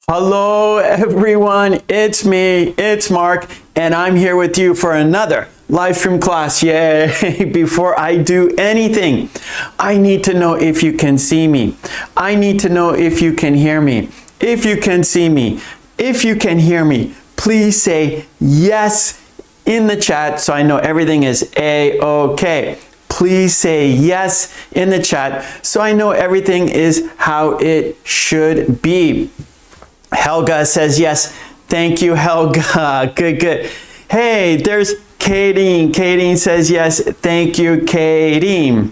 Hello everyone, it's me, it's Mark, and I'm here with you for another live stream class. Yay! Before I do anything, I need to know if you can see me. I need to know if you can hear me. If you can see me, if you can hear me, please say yes in the chat so I know everything is A-OK. Please say yes in the chat so I know everything is how it should be. Helga says yes. Thank you, Helga. Good, good. Hey, there's Kadeen. Kadeen says yes. Thank you, Kadeen.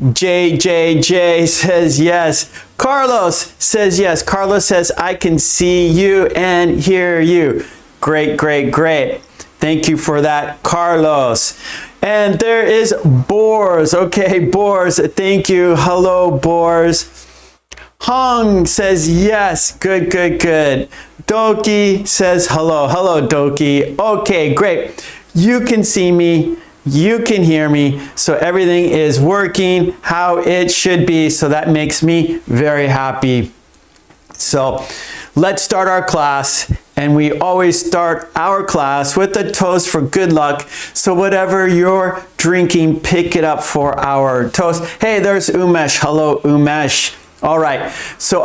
JJJ says yes. Carlos says yes. Carlos says, I can see you and hear you. Great, great, great. Thank you for that, Carlos. And there is Boars. Okay, Boars. Thank you. Hello, Boars. Hong says yes. Good, good, good. Doki says hello. Hello, Doki. Okay, great. You can see me. You can hear me. So everything is working how it should be. So that makes me very happy. So let's start our class. And we always start our class with a toast for good luck. So whatever you're drinking, pick it up for our toast. Hey, there's Umesh. Hello, Umesh. All right, so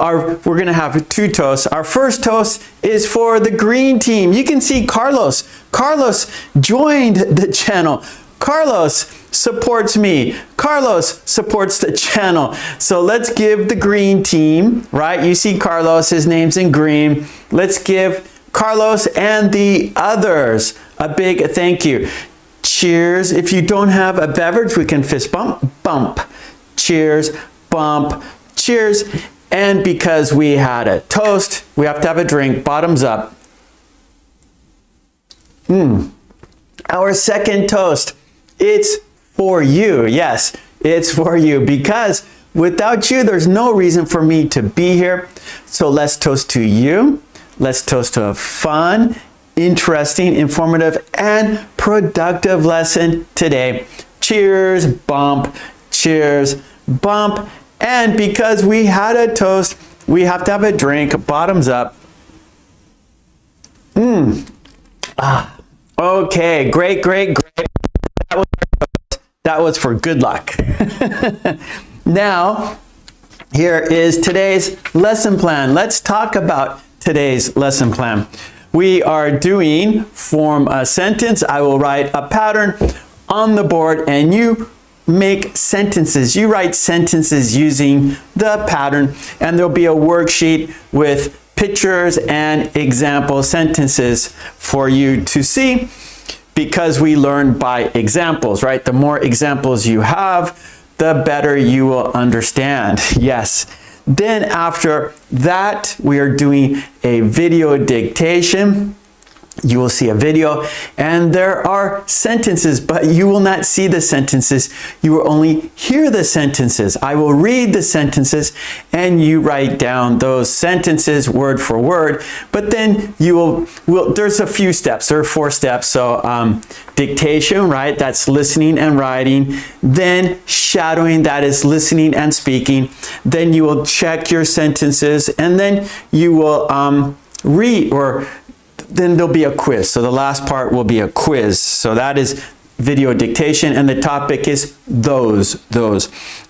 we're gonna have two toasts. Our first toast is for the green team. You can see Carlos. Carlos joined the channel. Carlos supports me. Carlos supports the channel. So let's give the green team, right? You see Carlos, his name's in green. Let's give Carlos and the others a big thank you. Cheers. If you don't have a beverage, we can fist bump, bump. Cheers, bump. Cheers. And because we had a toast, we have to have a drink. Bottoms up. Our second toast, it's for you. Yes, it's for you because without you, there's no reason for me to be here. So let's toast to you. Let's toast to a fun, interesting, informative, and productive lesson today. Cheers, bump. Cheers, bump. And because we had a toast, we have to have a drink. Bottoms up. Okay, great, great, great. That was for good luck. Now, here is today's lesson plan. Let's talk about today's lesson plan. We are doing form a sentence. I will write a pattern on the board and you make sentences. You write sentences using the pattern and there'll be a worksheet with pictures and example sentences for you to see because we learn by examples, right? The more examples you have, the better you will understand. Yes. Then after that, we are doing a video dictation. You will see a video and there are sentences, but you will not see the sentences. You will only hear the sentences. I will read the sentences and you write down those sentences word for word, but then you will there's a few steps. There are 4 steps. So dictation, right? That's listening and writing. Then shadowing, that is listening and speaking. Then you will check your sentences and then you will read then there'll be a quiz. So the last part will be a quiz. So that is video dictation and the topic is those.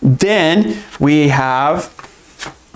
Then we have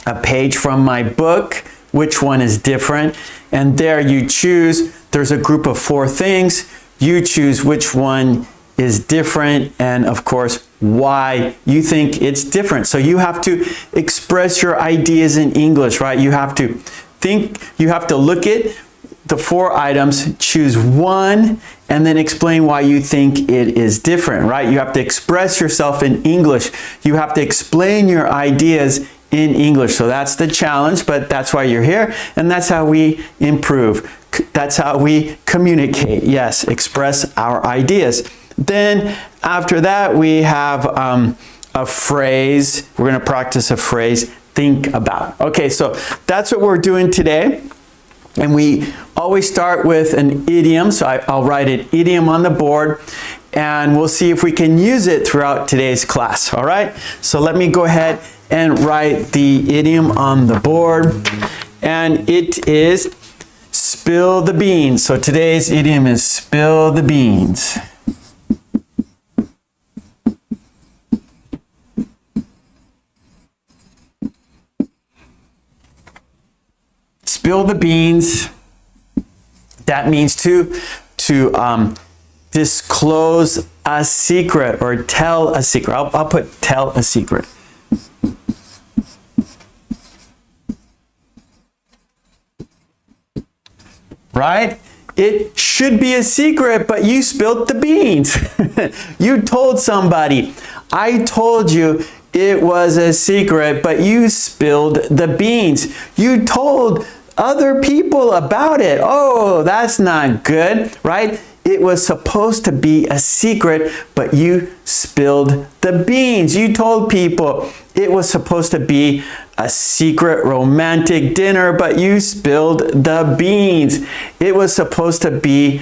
a page from my book, which one is different. And there you choose, there's a group of 4 things. You choose which one is different and of course why you think it's different. So you have to express your ideas in English, right? You have to think, you have to look at the 4 items, choose one, and then explain why you think it is different, right? You have to express yourself in English. You have to explain your ideas in English. So that's the challenge, but that's why you're here, and that's how we improve. That's how we communicate. Yes, express our ideas. Then after that, we have a phrase. We're going to practice a phrase, think about. Okay, so that's what we're doing today. And we always start with an idiom. So I'll write an idiom on the board and we'll see if we can use it throughout today's class, all right? So let me go ahead and write the idiom on the board, and it is spill the beans. So today's idiom is spill the beans. Spill the beans. That means to disclose a secret or tell a secret. I'll put tell a secret. Right? It should be a secret, but you spilled the beans. You told somebody. I told you it was a secret, but you spilled the beans. You told other people about it. Oh, that's not good, right? It was supposed to be a secret, but you spilled the beans. You told people it was supposed to be a secret romantic dinner, but you spilled the beans. It was supposed to be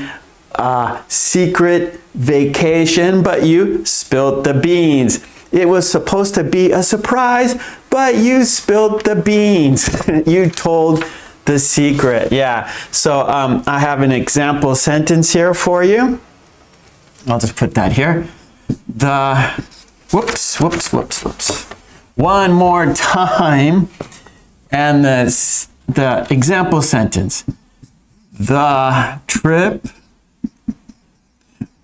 a secret vacation, but you spilled the beans. It was supposed to be a surprise, but you spilled the beans. You told the secret. Yeah. So I have an example sentence here for you. I'll just put that here. Whoops. One more time. And the example sentence. The trip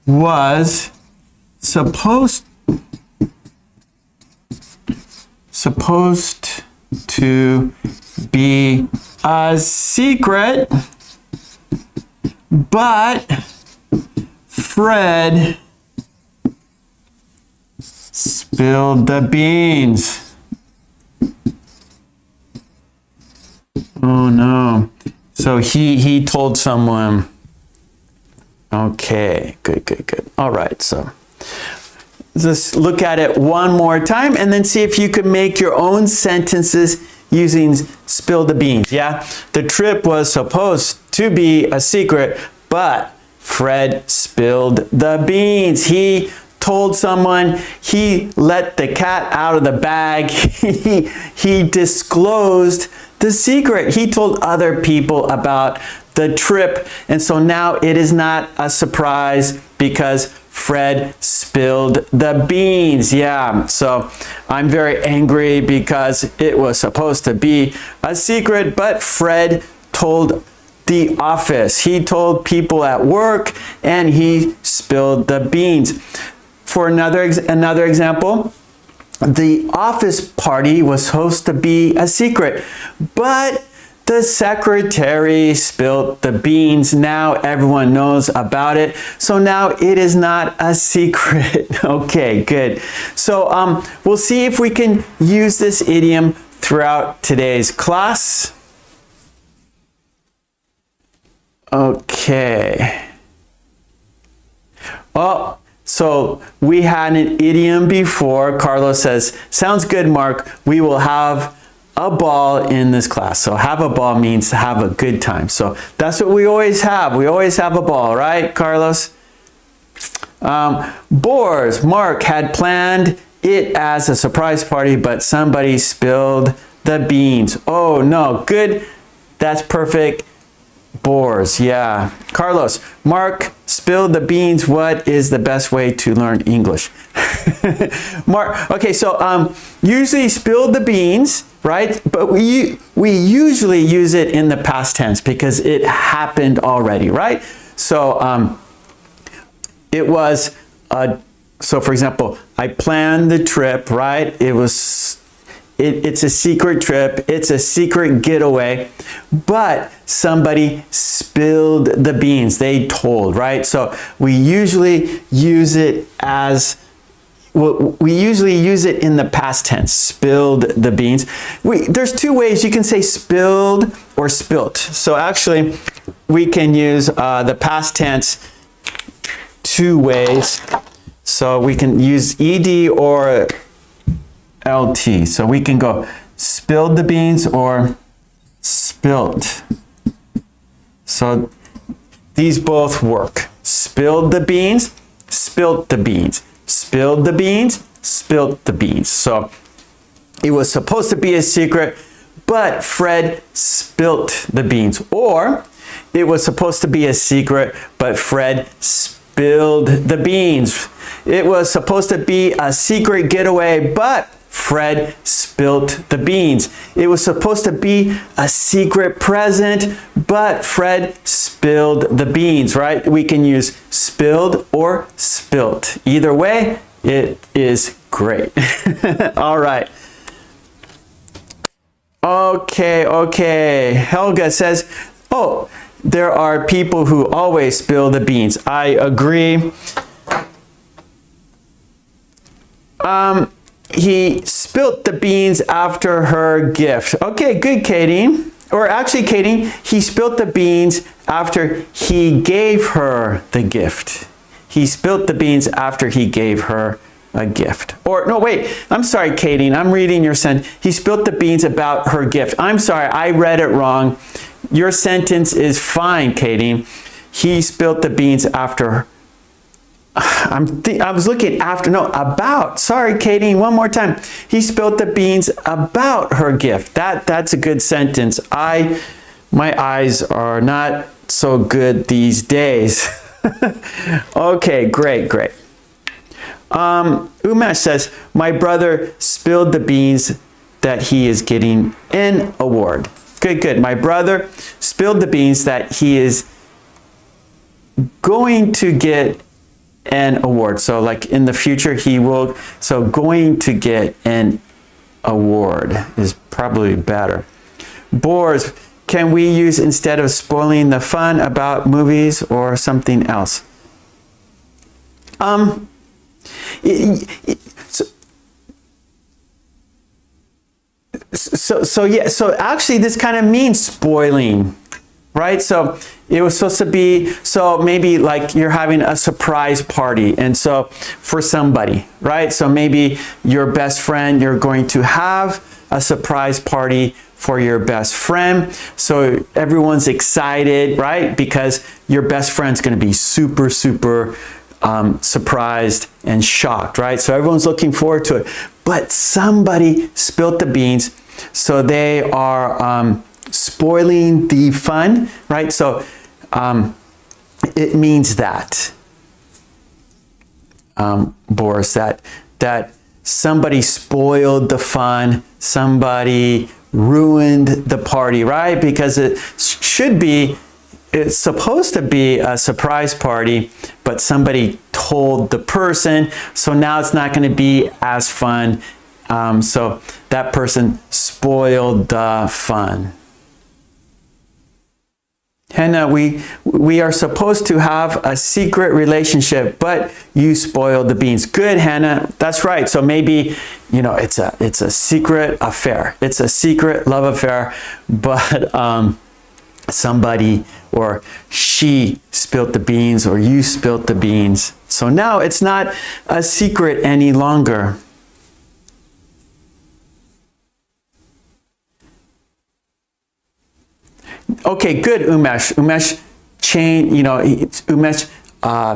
was supposed to be a secret, but Fred spilled the beans. Oh no. So he told someone. Okay, good. All right, so just look at it one more time and then see if you can make your own sentences using spill the beans, yeah? The trip was supposed to be a secret, but Fred spilled the beans. He told someone, he let the cat out of the bag, he disclosed the secret. He told other people about the trip, and so now it is not a surprise because Fred spilled the beans. Yeah, so I'm very angry because it was supposed to be a secret, but Fred told the office. He told people at work and he spilled the beans. For another example, the office party was supposed to be a secret, but the secretary spilled the beans. Now everyone knows about it. So now it is not a secret. Okay, good. So we'll see if we can use this idiom throughout today's class. Okay. Oh, so we had an idiom before. Carlos says, sounds good, Mark. We will have a ball in this class. So have a ball means to have a good time. So that's what we always have. We always have a ball, right, Carlos? Boars. Mark had planned it as a surprise party, but somebody spilled the beans. Oh no, good. That's perfect. Boars, yeah. Carlos, Mark spilled the beans. What is the best way to learn English? Mark, okay, so usually spilled the beans, right? But we usually use it in the past tense because it happened already, right? So it was, so for example, I planned the trip, right? It's a secret trip, it's a secret getaway, but somebody spilled the beans, they told, right? So we usually use it as, we usually use it in the past tense, spilled the beans. There's two ways you can say spilled or spilt. So actually, we can use the past tense two ways. So we can use ed or LT. So we can go spilled the beans or spilt. So these both work. Spilled the beans, spilt the beans. Spilled the beans, spilt the beans. So it was supposed to be a secret, but Fred spilt the beans. Or it was supposed to be a secret, but Fred spilled the beans. It was supposed to be a secret getaway, but Fred spilt the beans. It was supposed to be a secret present, but Fred spilled the beans, right? We can use spilled or spilt. Either way, it is great. All right. Okay. Helga says, oh, there are people who always spill the beans. I agree. He spilt the beans after her gift. Okay, good, Katie. Or actually, Katie, he spilt the beans after he gave her the gift. He spilt the beans after he gave her a gift. Or, no, wait, I'm sorry, Katie, I'm reading your sentence. He spilt the beans about her gift. I'm sorry, I read it wrong. Your sentence is fine, Katie. He spilt the beans after her. I was looking after, no, about. Sorry, Katie, one more time. He spilled the beans about her gift. That's a good sentence. My eyes are not so good these days. Okay, great. Umesh says, my brother spilled the beans that he is getting an award. Good. My brother spilled the beans that he is going to get an award. So like in the future he will, so going to get an award is probably better. Boars, can we use instead of spoiling the fun about movies or something else? So actually this kind of means spoiling, right? So it was supposed to be, so maybe like you're having a surprise party, and so for somebody, right? So maybe your best friend, you're going to have a surprise party for your best friend. So everyone's excited, right? Because your best friend's going to be super surprised and shocked, right? So everyone's looking forward to it. But somebody spilt the beans, so they are spoiling the fun, right? So it means that, Boris, that somebody spoiled the fun, somebody ruined the party, right? Because it's supposed to be a surprise party, but somebody told the person, so now it's not going to be as fun. So that person spoiled the fun. Hannah, we are supposed to have a secret relationship, but you spoiled the beans. Good, Hannah. That's right. So maybe, it's a secret affair. It's a secret love affair, but somebody or she spilt the beans or you spilt the beans. So now it's not a secret any longer. Okay, good, Umesh. Umesh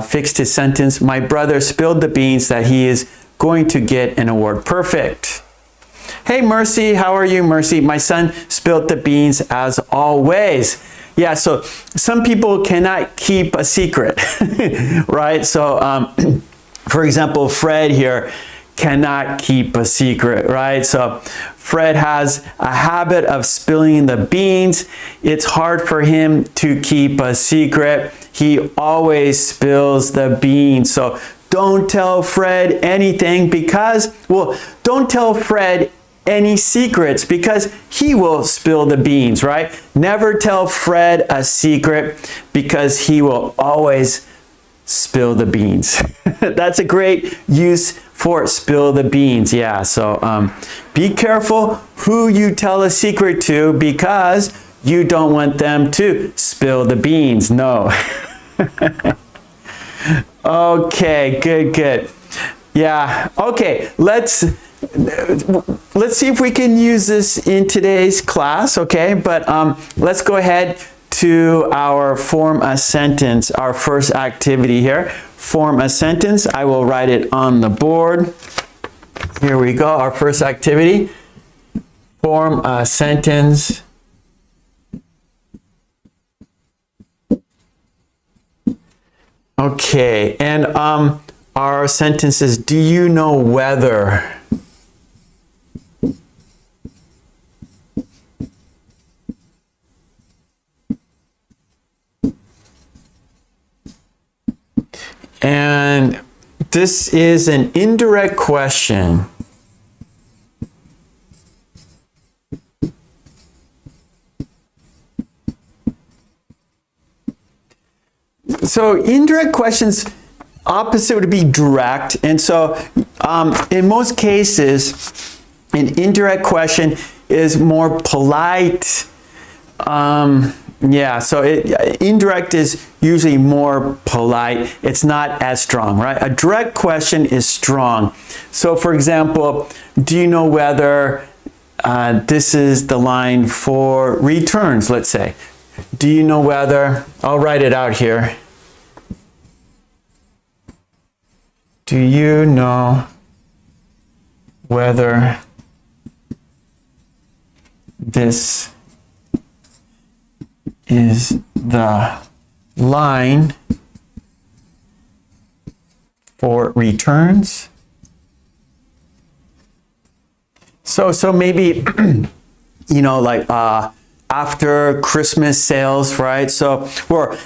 fixed his sentence. My brother spilled the beans that he is going to get an award. Perfect. Hey, Mercy, how are you, Mercy? My son spilled the beans as always. Yeah, so some people cannot keep a secret, right? So, for example, Fred here cannot keep a secret, right? So Fred has a habit of spilling the beans. It's hard for him to keep a secret. He always spills the beans. So don't tell Fred anything don't tell Fred any secrets because he will spill the beans, right? Never tell Fred a secret because he will always spill the beans. That's a great use for spill the beans. Yeah, so be careful who you tell a secret to because you don't want them to spill the beans. No. Okay, good. Yeah, okay, let's see if we can use this in today's class, okay? But let's go ahead to our form a sentence, our first activity here. Form a sentence. I will write it on the board. Here we go, our first activity. Form a sentence. Okay, and our sentence is, do you know whether? And this is an indirect question. So indirect questions, opposite would be direct. And so in most cases, an indirect question is more polite. Yeah, so indirect is usually more polite. It's not as strong, right? A direct question is strong. So for example, do you know whether this is the line for returns, let's say. Do you know whether, I'll write it out here. Do you know whether this is the line for returns? So maybe, you know, like after Christmas sales, right? So, or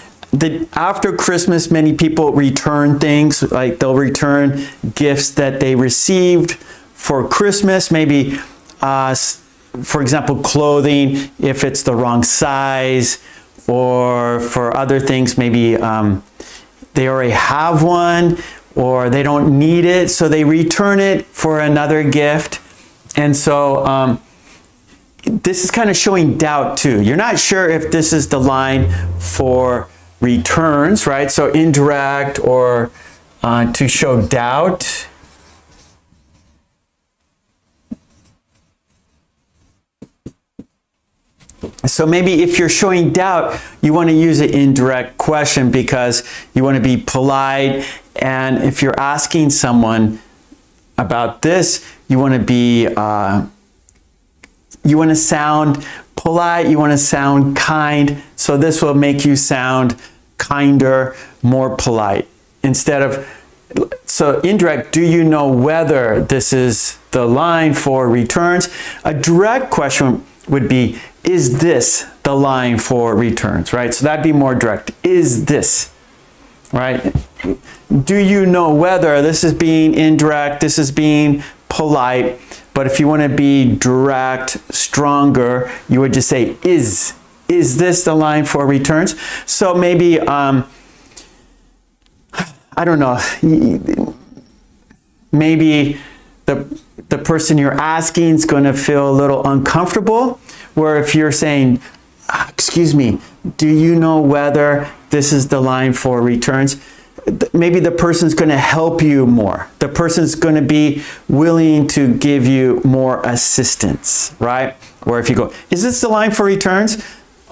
after Christmas, many people return things, like they'll return gifts that they received for Christmas, maybe, for example, clothing, if it's the wrong size, or for other things, maybe they already have one, or they don't need it, so they return it for another gift. And so this is kind of showing doubt too. You're not sure if this is the line for returns, right? So indirect, or to show doubt. So maybe if you're showing doubt, you want to use an indirect question because you want to be polite. And if you're asking someone about this, you want to be, you want to sound polite, you want to sound kind. So this will make you sound kinder, more polite. Instead of, so indirect, do you know whether this is the line for returns? A direct question would be, is this the line for returns, right? So that'd be more direct. Is this, right? Do you know whether? This is being indirect, this is being polite, but if you want to be direct, stronger, you would just say, is this the line for returns? So maybe, I don't know, maybe the person you're asking is going to feel a little uncomfortable, where if you're saying, excuse me, do you know whether this is the line for returns? Maybe the person's going to help you more. The person's going to be willing to give you more assistance, right? Or if you go, is this the line for returns?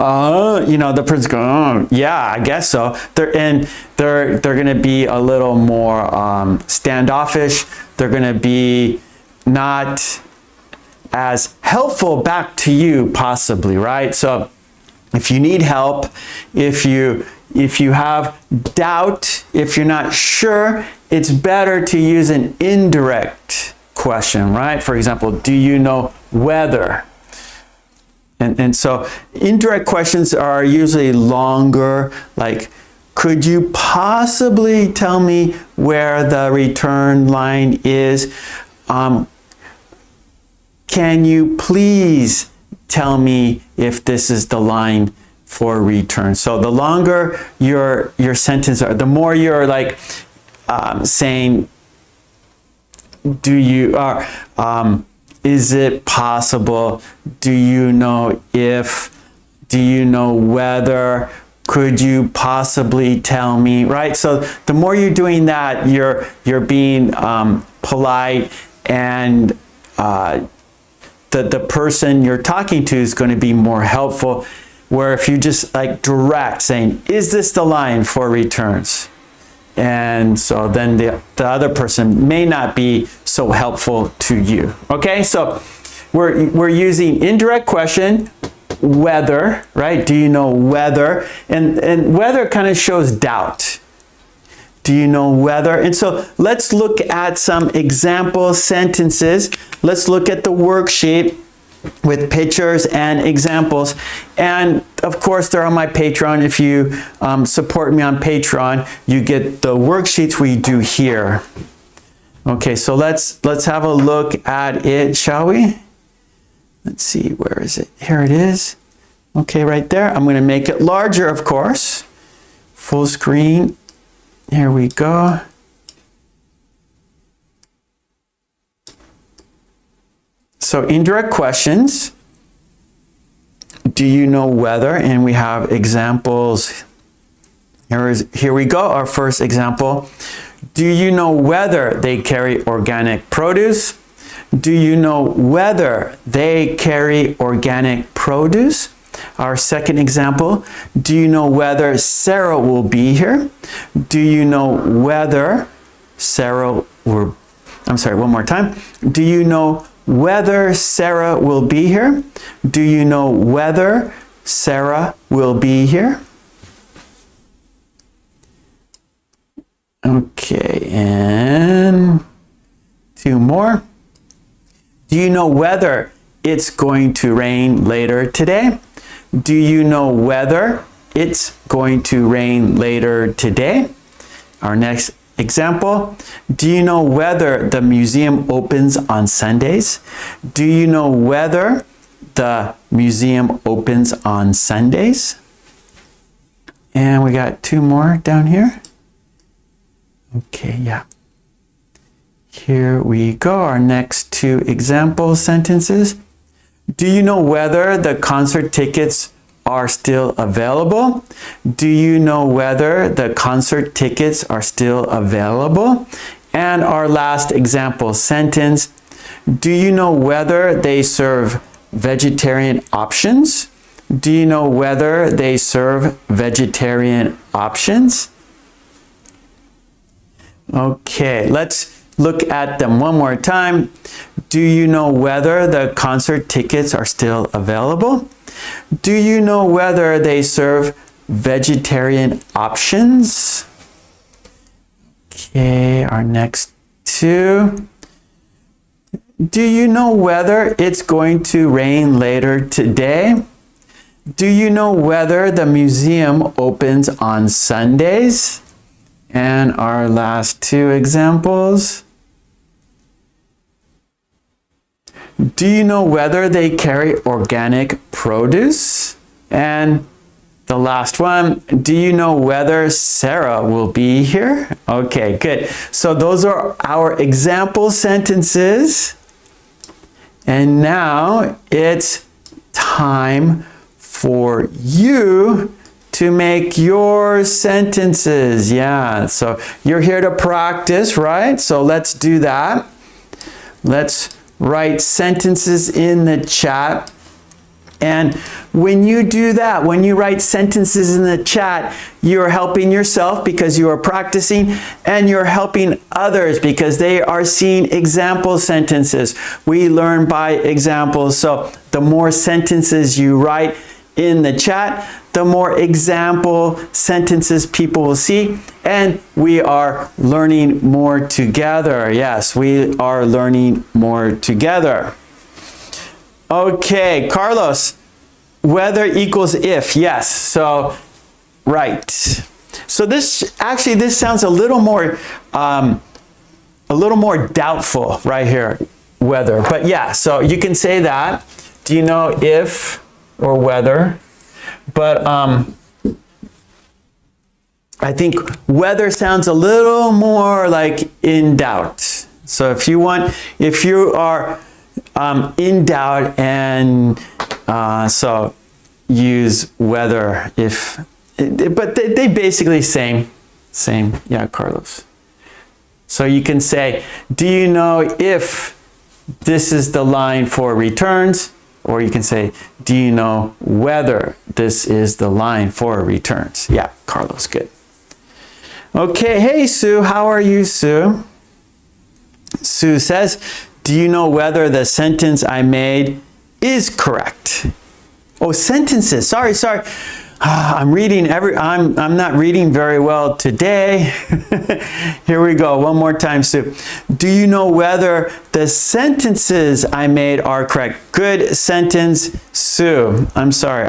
You know, the person's going, oh, yeah, I guess so. They're going to be a little more standoffish. They're going to be not as helpful back to you, possibly, right? So if you need help, if you have doubt, if you're not sure, it's better to use an indirect question, right? For example, do you know whether? And so indirect questions are usually longer, like, could you possibly tell me where the return line is? Can you please tell me if this is the line for return? So the longer your sentence are, the more you're like saying, do you is it possible? Do you know if? Do you know whether? Could you possibly tell me? Right. So the more you're doing that, you're being polite, and the person you're talking to is going to be more helpful. where if you just like direct saying, is this the line for returns? And so then the other person may not be so helpful to you. Okay, so we're using indirect question, whether, right? Do you know whether? And whether kind of shows doubt. Do you know whether? And so let's look at some example sentences. Let's look at the worksheet with pictures and examples. And of course, they're on my Patreon. If you support me on Patreon, you get the worksheets we do here. Okay, so let's have a look at it, shall we? Let's see, where is it? Here it is. Okay, right there. I'm going to make it larger, of course. Full screen. Here we go. So indirect questions. Do you know whether? And we have examples. Here we go, our first example. Do you know whether they carry organic produce? Do you know whether they carry organic produce? Our second example, do you know whether Sarah will be here? Do you know whether Sarah will, I'm sorry, one more time. Do you know whether Sarah will be here? Do you know whether Sarah will be here? Okay, and two more. Do you know whether it's going to rain later today? Do you know whether it's going to rain later today? Our next example. Do you know whether the museum opens on Sundays? Do you know whether the museum opens on Sundays? And we got two more down here. Okay, yeah. Here we go, our next two example sentences. Do you know whether the concert tickets are still available? Do you know whether the concert tickets are still available? And our last example sentence. Do you know whether they serve vegetarian options? Do you know whether they serve vegetarian options? Okay, let's look at them one more time. Do you know whether the concert tickets are still available? Do you know whether they serve vegetarian options? Okay, our next two. Do you know whether it's going to rain later today? Do you know whether the museum opens on Sundays? And our last two examples. Do you know whether they carry organic produce? And the last one, do you know whether Sarah will be here? Okay, good. So those are our example sentences. And now it's time for you to make your sentences. Yeah, so you're here to practice, right? So let's do that. Let's write sentences in the chat. And when you do that, when you write sentences in the chat, you're helping yourself because you are practicing, and you're helping others because they are seeing example sentences. We learn by examples. So the more sentences you write in the chat, the more example sentences people will see, and we are learning more together. Yes, we are learning more together. Okay, Carlos, whether equals if. Yes, so right. So this sounds a little more doubtful right here, whether. But yeah, so you can say that. Do you know if or whether? But I think whether sounds a little more like in doubt. So if you are in doubt, and so use whether if, but they basically same, yeah, Carlos. So you can say, do you know if this is the line for returns? Or you can say, do you know whether this is the line for returns? Yeah, Carlos, good. Okay, hey Sue, how are you, Sue? Sue says, do you know whether the sentence I made is correct? Oh, sentences, sorry. I'm not reading very well today. Here we go, one more time, Sue. Do you know whether the sentences I made are correct? Good sentence, Sue. I'm sorry,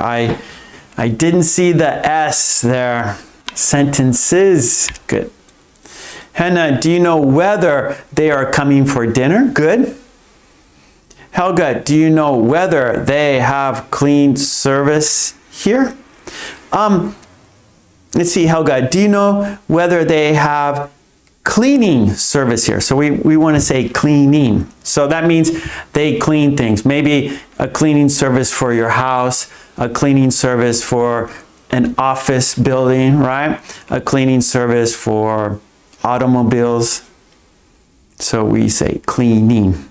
I didn't see the S there. Sentences, good. Hannah, do you know whether they are coming for dinner? Good. Helga, do you know whether they have clean service here? Let's see, Helga, do you know whether they have cleaning service here? So we want to say cleaning. So that means they clean things. Maybe a cleaning service for your house, a cleaning service for an office building, right? A cleaning service for automobiles. So we say cleaning.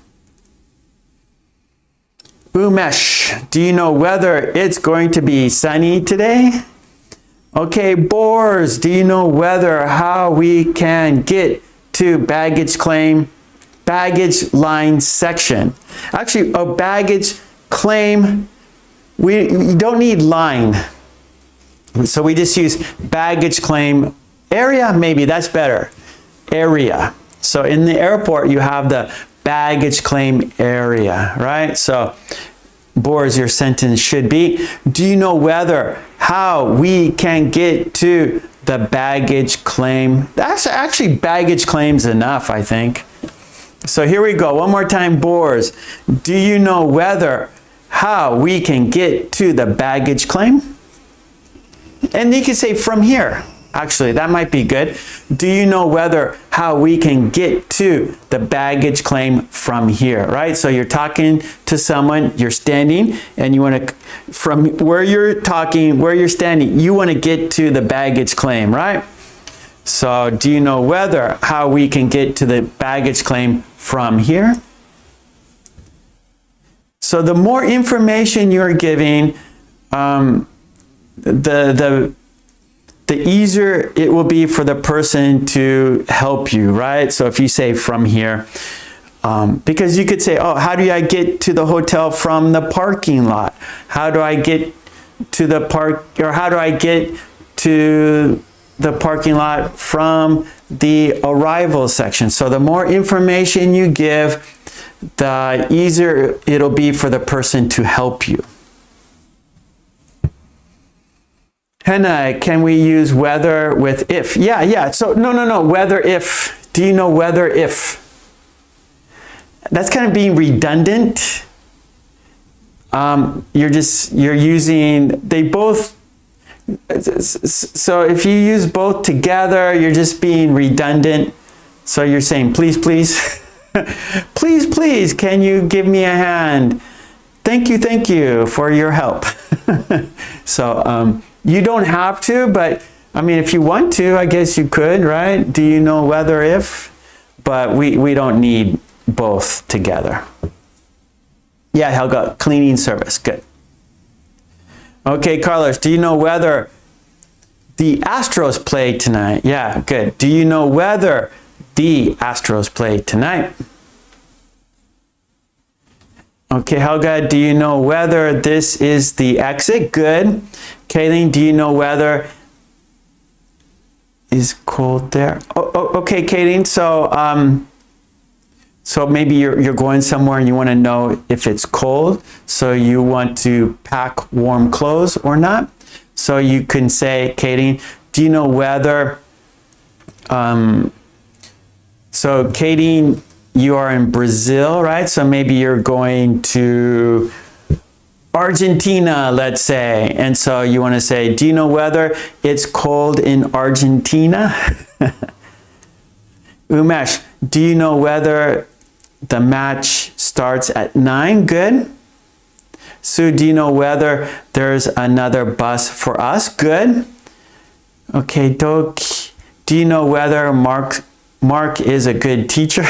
Umesh, do you know whether it's going to be sunny today? Okay, Boers, do you know whether how we can get to baggage line section? Actually, a baggage claim, we don't need line. So we just use baggage claim area, maybe that's better. Area. So in the airport, you have the baggage claim area, right? So, Boris, your sentence should be, do you know whether how we can get to the baggage claim? That's actually baggage claims enough, I think. So here we go. One more time, Boris. Do you know whether how we can get to the baggage claim? And you can say from here. Actually, that might be good. Do you know whether how we can get to the baggage claim from here, right? So you're talking to someone, you're standing, and you want to, from where you're talking, where you're standing, you want to get to the baggage claim, right? So do you know whether how we can get to the baggage claim from here? So the more information you're giving, the easier it will be for the person to help you, right? So if you say from here, because you could say, oh, how do I get to the hotel from the parking lot? How do I get to the how do I get to the parking lot from the arrival section? So the more information you give, the easier it'll be for the person to help you. Hannah, can we use whether with if? Yeah. So no. Whether if. Do you know whether if? That's kind of being redundant. You're using, they both, so if you use both together, you're just being redundant. So you're saying, please, please, can you give me a hand? Thank you for your help. So, you don't have to, but I mean, if you want to, I guess you could, right? Do you know whether if? But we don't need both together. Yeah, Helga, cleaning service, good. Okay, Carlos, do you know whether the Astros play tonight? Yeah, good. Do you know whether the Astros play tonight? Okay, Helga, do you know whether this is the exit? Good. Kayleen, do you know whether is cold there? Okay, Kayleen. So maybe you're going somewhere and you want to know if it's cold. So you want to pack warm clothes or not. So you can say, Kayleen, do you know whether? So Kayleen, you are in Brazil, right? So maybe you're going to Argentina, let's say. And so you want to say, do you know whether it's cold in Argentina? Umesh, do you know whether the match starts at 9? Good. Sue, do you know whether there's another bus for us? Good. Okay, Dok, do you know whether Mark is a good teacher?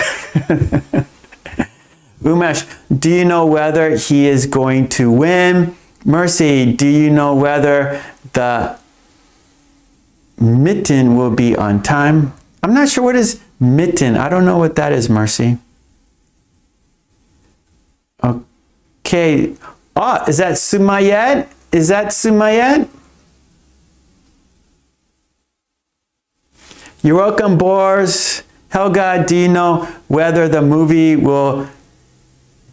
Umesh, do you know whether he is going to win? Mercy, do you know whether the mitten will be on time? I'm not sure what is mitten. I don't know what that is, Mercy. Okay. Oh, is that Sumayed? Is that Sumayed? You're welcome, Boris. Helga, do you know whether the movie will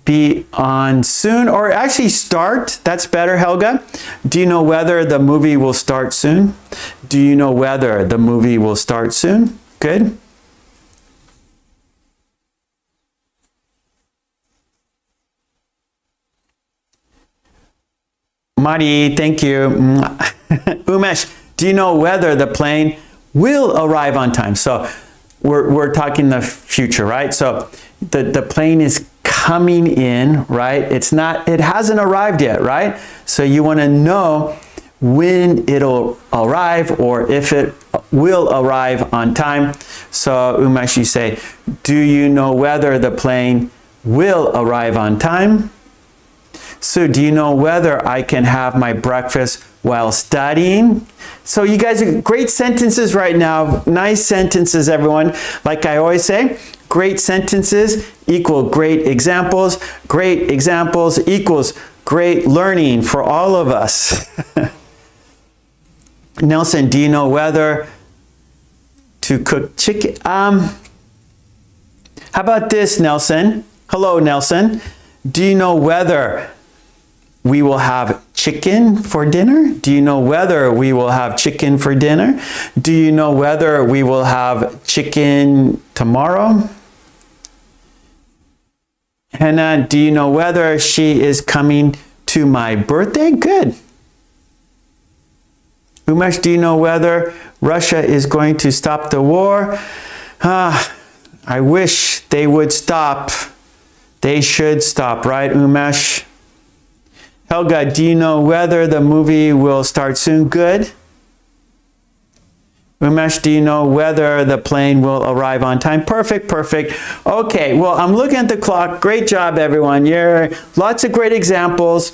be on soon or actually start? That's better, Helga. Do you know whether the movie will start soon? Do you know whether the movie will start soon? Good. Mari, thank you. Umesh, do you know whether the plane will arrive on time? So we're talking the future, right? So the plane is coming in, right? It hasn't arrived yet, right? So you want to know when it'll arrive or if it will arrive on time. So Umesh, you say, do you know whether the plane will arrive on time? So do you know whether I can have my breakfast while studying? So you guys are great sentences right now. Nice sentences, everyone. Like I always say, great sentences equal great examples. Great examples equals great learning for all of us. Nelson, do you know whether to cook chicken? How about this, Nelson? Hello, Nelson. Do you know whether we will have chicken for dinner? Do you know whether we will have chicken for dinner? Do you know whether we will have chicken tomorrow? Hannah, do you know whether she is coming to my birthday? Good. Umesh, do you know whether Russia is going to stop the war? I wish they would stop. They should stop, right, Umesh? Helga, do you know whether the movie will start soon? Good. Umesh, do you know whether the plane will arrive on time? Perfect, perfect. Okay, well, I'm looking at the clock. Great job, everyone. Lots of great examples.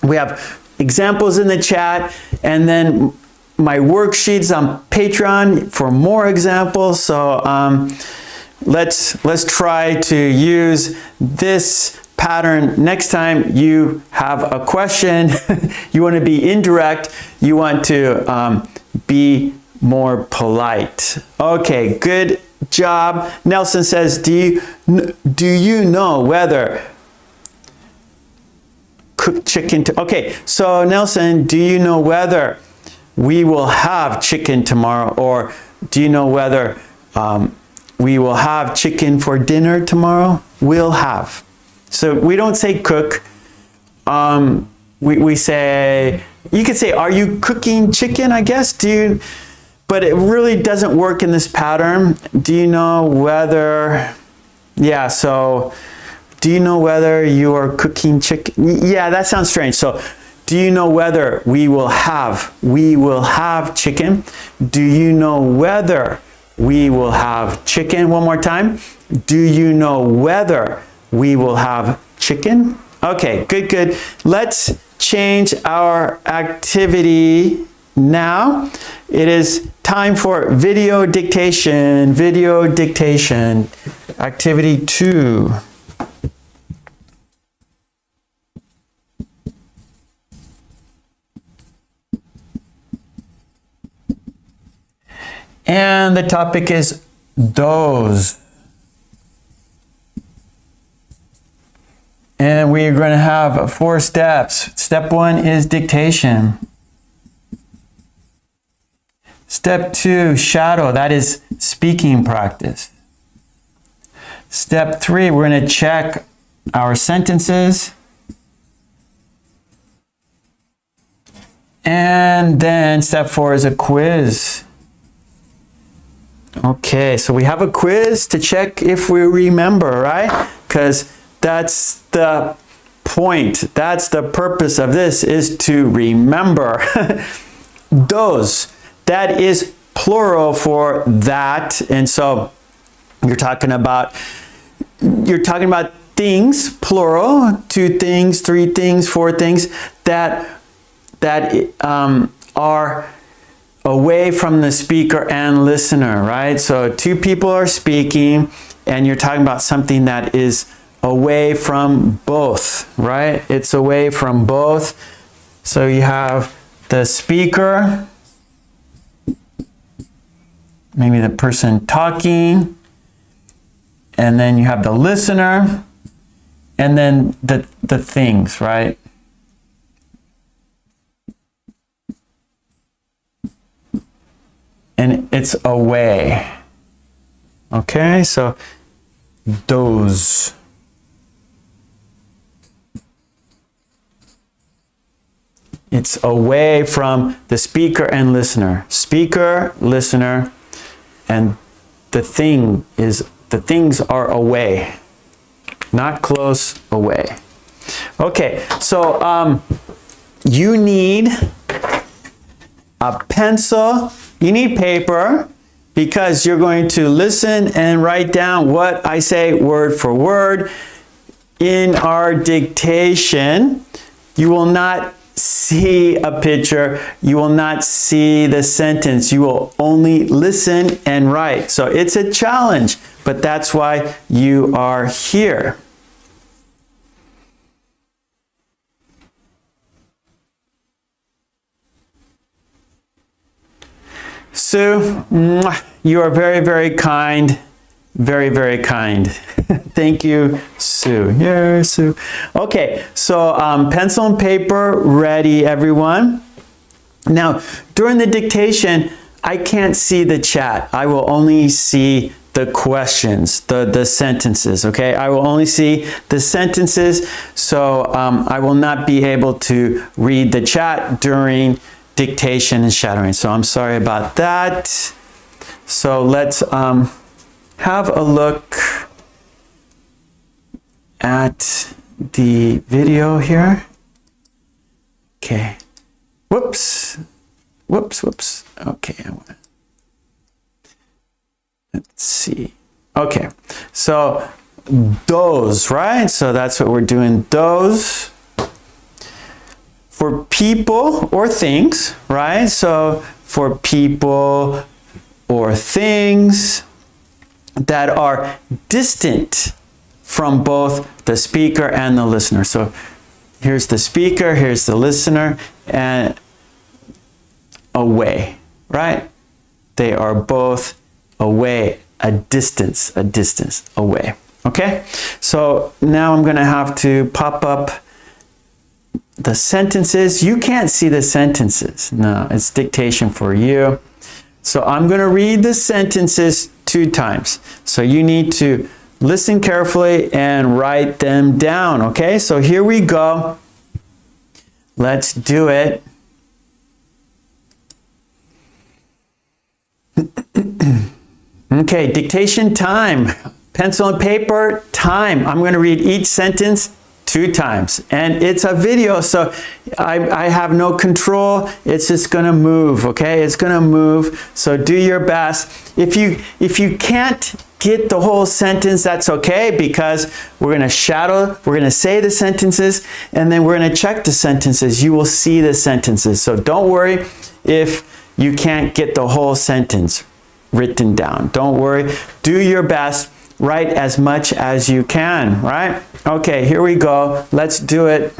We have examples in the chat, and then my worksheets on Patreon for more examples. So let's try to use this pattern next time you have a question. You want to be indirect. You want to be more polite. Okay, good job. Nelson says, do you know whether cook chicken? Okay, so Nelson, do you know whether we will have chicken tomorrow? Or do you know whether we will have chicken for dinner tomorrow? We'll have. So we don't say cook. We say, you could say, are you cooking chicken, I guess? But it really doesn't work in this pattern. Do you know whether, yeah, so do you know whether you are cooking chicken? Yeah, that sounds strange. So do you know whether we will have chicken? Do you know whether we will have chicken? One more time. Do you know whether we will have chicken? Okay, good, good. Let's change our activity now. It is time for video dictation. Video dictation. Activity 2. And the topic is those. And we're going to have 4 steps. Step 1 is dictation. Step 2, shadow. That is speaking practice. Step 3, we're going to check our sentences. And then step 4 is a quiz. Okay, so we have a quiz to check if we remember, right? Because that's the point. That's the purpose of this, is to remember. Those. That is plural for that. And so you're talking about things, plural, 2 things, 3 things, 4 things that are away from the speaker and listener, right? So 2 people are speaking and you're talking about something that is away from both, right? It's away from both. So you have the speaker, maybe the person talking, and then you have the listener, and then the things, right? And it's away. Okay, so those. It's away from the speaker and listener. Speaker, listener, and the things are away. Not close, away. Okay, so you need a pencil, you need paper, because you're going to listen and write down what I say word for word. In our dictation, you will not see a picture, you will not see the sentence, you will only listen and write. So it's a challenge, but that's why you are here. Sue, you are very, very kind. Very, very kind. Thank you, Sue. Yeah, Sue. Okay, so pencil and paper ready, everyone. Now, during the dictation, I can't see the chat. I will only see the questions, the sentences, okay? I will only see the sentences, so I will not be able to read the chat during dictation and shadowing. So I'm sorry about that. So let's have a look at the video here. Okay. Whoops. Okay. Let's see. Okay. So those, right? So that's what we're doing. Those for people or things, right? So for people or things that are distant from both the speaker and the listener. So here's the speaker, here's the listener, and away, right? They are both away, a distance away. Okay? So now I'm going to have to pop up the sentences. You can't see the sentences. No, it's dictation for you. So I'm going to read the sentences 2 times. So you need to listen carefully and write them down. Okay, so here we go. Let's do it. Okay, dictation time. Pencil and paper time. I'm going to read each sentence 2 times, and it's a video, so I have no control. It's just going to move. Okay, it's going to move. So do your best. If you can't get the whole sentence, that's okay, because we're going to shadow. We're going to say the sentences, and then we're going to check the sentences. You will see the sentences. So don't worry if you can't get the whole sentence written down. Don't worry. Do your best. Write as much as you can, right? Okay, here we go. Let's do it.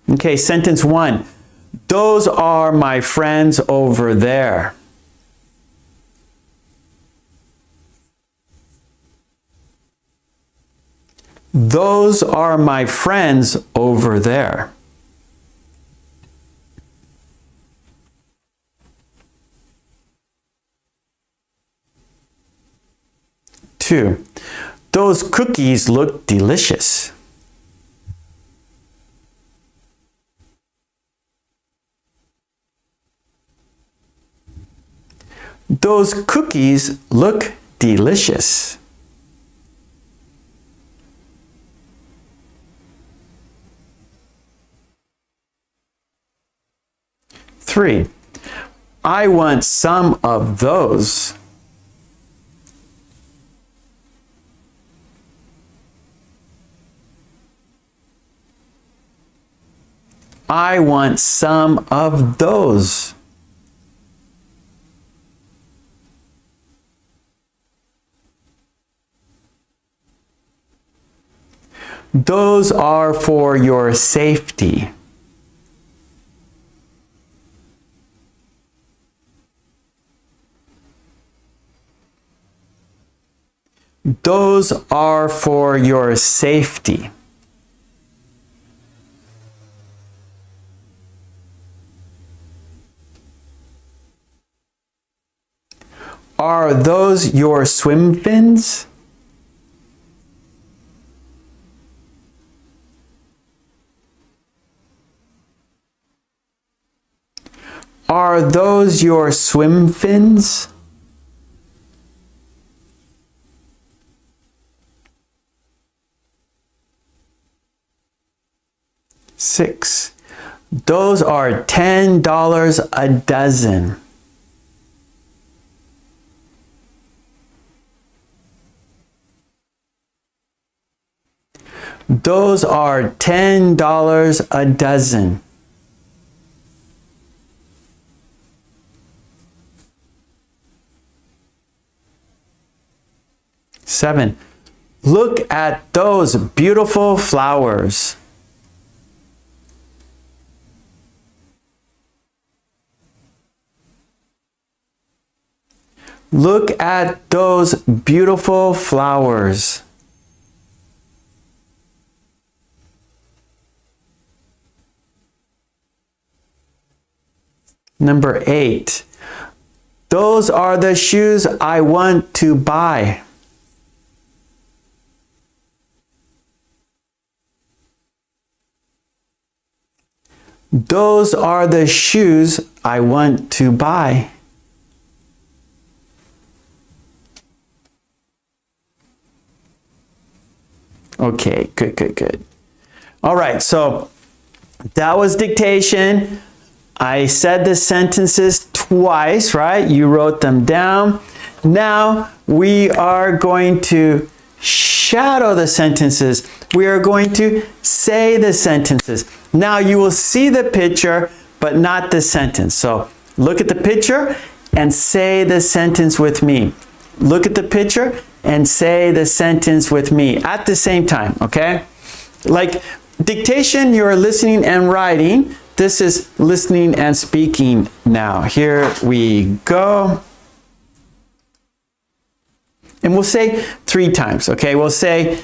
Okay, sentence 1. Those are my friends over there. Those are my friends over there. Two, those cookies look delicious. Those cookies look delicious. Three, I want some of those. I want some of those. Those are for your safety. Those are for your safety. Are those your swim fins? Are those your swim fins? Six. Those are $10 a dozen. Those are $10 a dozen. Seven. Look at those beautiful flowers. Look at those beautiful flowers. Number 8. Those are the shoes I want to buy. Those are the shoes I want to buy. Okay, good. All right, so that was dictation. I said the sentences twice, right? You wrote them down. Now we are going to shadow the sentences. We are going to say the sentences. Now you will see the picture, but not the sentence. So look at the picture and say the sentence with me. Look at the picture and say the sentence with me at the same time, okay? Like dictation, you're listening and writing. This is listening and speaking now. Here we go. And we'll say 3 times, okay? We'll say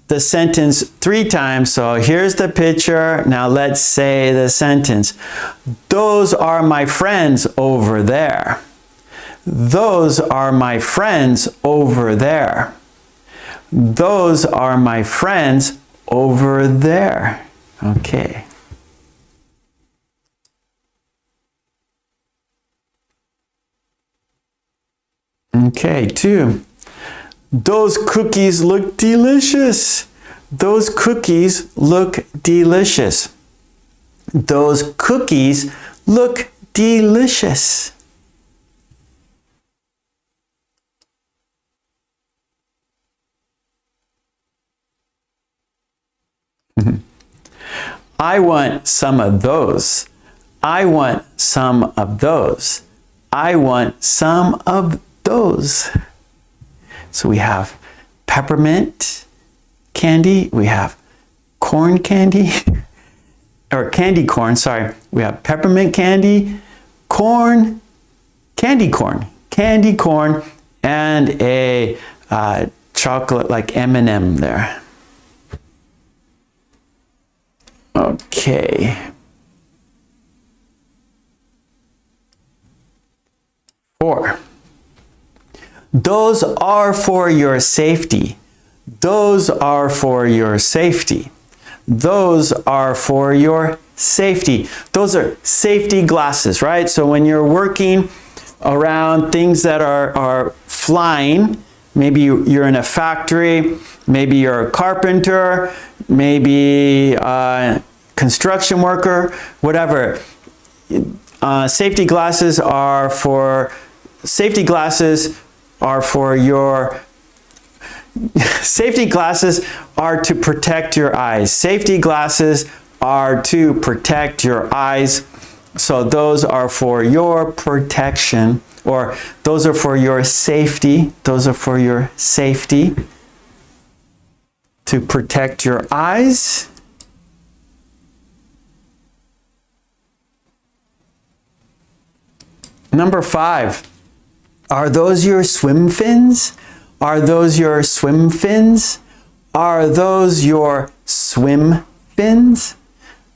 the sentence 3 times. So here's the picture. Now let's say the sentence. Those are my friends over there. Those are my friends over there. Those are my friends over there. Okay. Okay, 2. Those cookies look delicious. Those cookies look delicious. Those cookies look delicious. I want some of those. I want some of those. I want some of those. So we have peppermint candy. We have corn candy, or candy corn, sorry. We have peppermint candy, corn, candy corn, and a chocolate like M&M there. Okay. 4. Those are for your safety. Those are for your safety. Those are for your safety. Those are safety glasses, right? So when you're working around things that are flying, maybe you're in a factory, maybe you're a carpenter, maybe a construction worker, whatever. Safety glasses are for your safety glasses are to protect your eyes. Safety glasses are to protect your eyes. So those are for your protection, or those are for your safety. Those are for your safety, to protect your eyes. Number 5, are those your swim fins? Are those your swim fins? Are those your swim fins?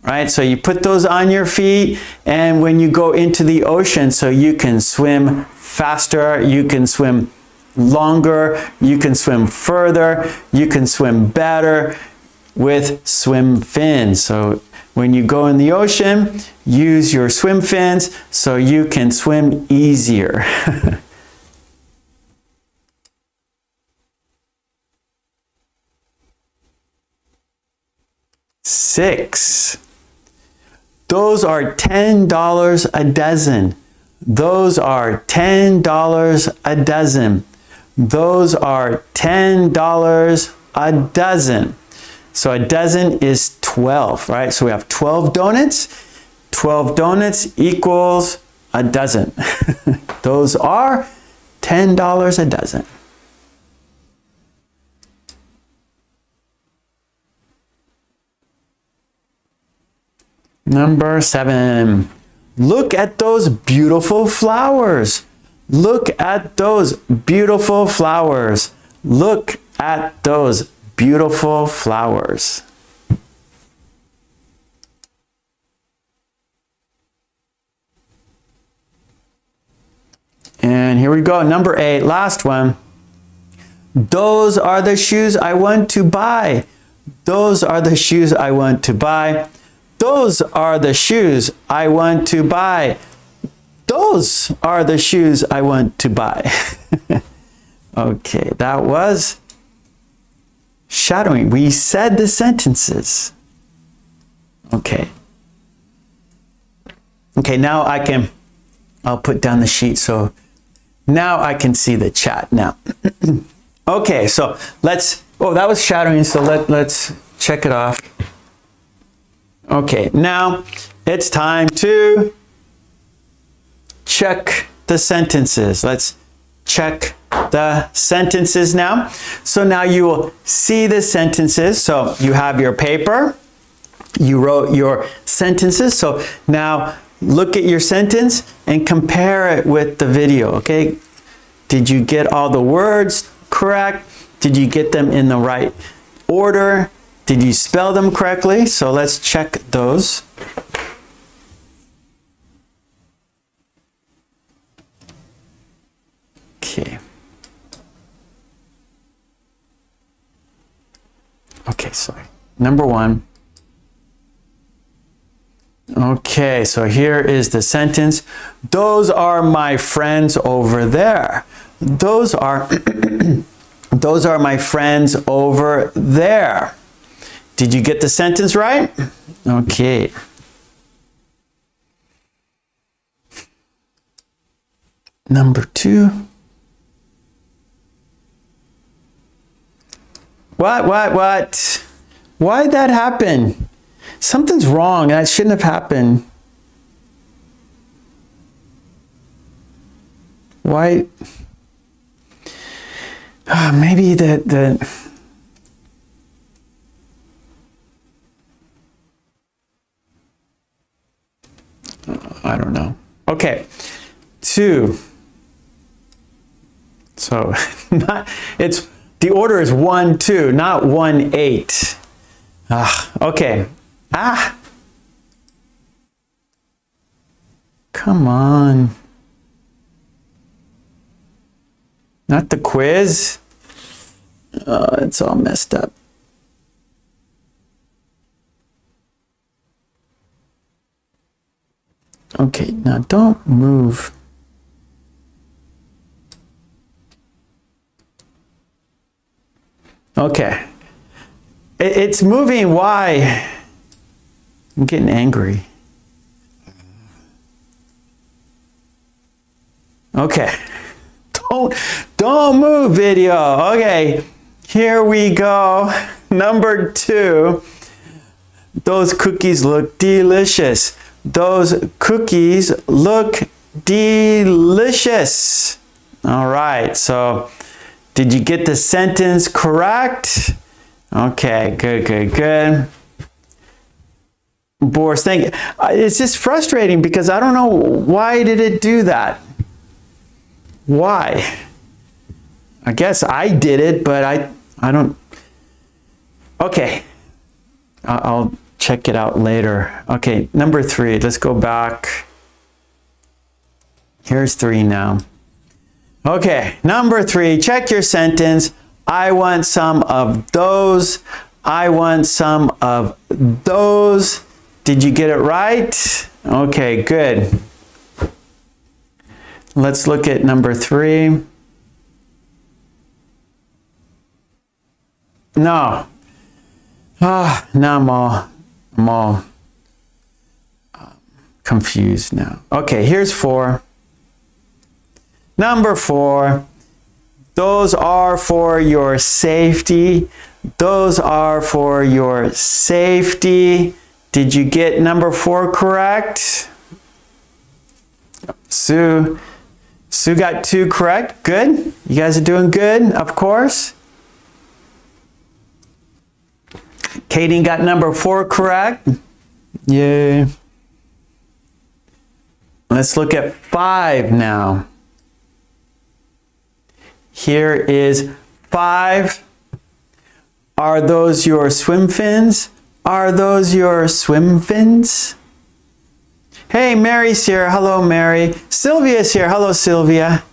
Right, so you put those on your feet, and when you go into the ocean, so you can swim faster, you can swim longer, you can swim further, you can swim better with swim fins. So when you go in the ocean, use your swim fins so you can swim easier. Six. Those are $10 a dozen. Those are $10 a dozen. Those are $10 a dozen. So a dozen is 12, right? So we have 12 donuts. 12 donuts equals a dozen. Those are $10 a dozen. Number 7. Look at those beautiful flowers. Look at those beautiful flowers. Look at those beautiful flowers. And here we go. Number 8, last one. Those are the shoes I want to buy. Those are the shoes I want to buy. Those are the shoes I want to buy. Those are the shoes I want to buy. Okay, that was shadowing. We said the sentences. Okay. Okay, now I'll put down the sheet so now I can see the chat now. Okay, so that was shadowing, so let's check it off. Okay, now it's time to check the sentences. Let's check the sentences now. So now you will see the sentences. So you have your paper, you wrote your sentences. So now look at your sentence and compare it with the video, okay? Did you get all the words correct? Did you get them in the right order? Did you spell them correctly? So let's check those. Okay. Okay, sorry. Number 1. Okay, so here is the sentence. Those are my friends over there. Those are those are my friends over there. Did you get the sentence right? Okay. Number 2. What? Why'd that happen? Something's wrong. That shouldn't have happened. Why? Maybe I don't know. Okay. 2. So the order is 1, 2, not 1, 8. Okay. Come on. Not the quiz. It's all messed up. Okay, now don't move. Okay. It's moving. Why? I'm getting angry. Okay. Don't move, video. Okay. Here we go. Number 2. Those cookies look delicious. Those cookies look delicious. All right, so did you get the sentence correct? Okay, good, good, good. Boris, thank you. It's just frustrating because I don't know why did it do that? Why? I guess I did it, but I don't. Okay, I'll check it out later. Okay, number 3, let's go back. Here's 3 now. Okay, number 3, check your sentence. I want some of those. I want some of those. Did you get it right? Okay, good. Let's look at number 3. No. Now I'm all confused now. Okay, here's 4. Number 4. Those are for your safety. Those are for your safety. Did you get number 4 correct? Sue got 2 correct. Good. You guys are doing good, of course. Katie got number 4 correct. Yay. Let's look at 5 now. Here is 5. Are those your swim fins? Are those your swim fins? Hey, Mary's here. Hello, Mary. Sylvia's here. Hello, Sylvia.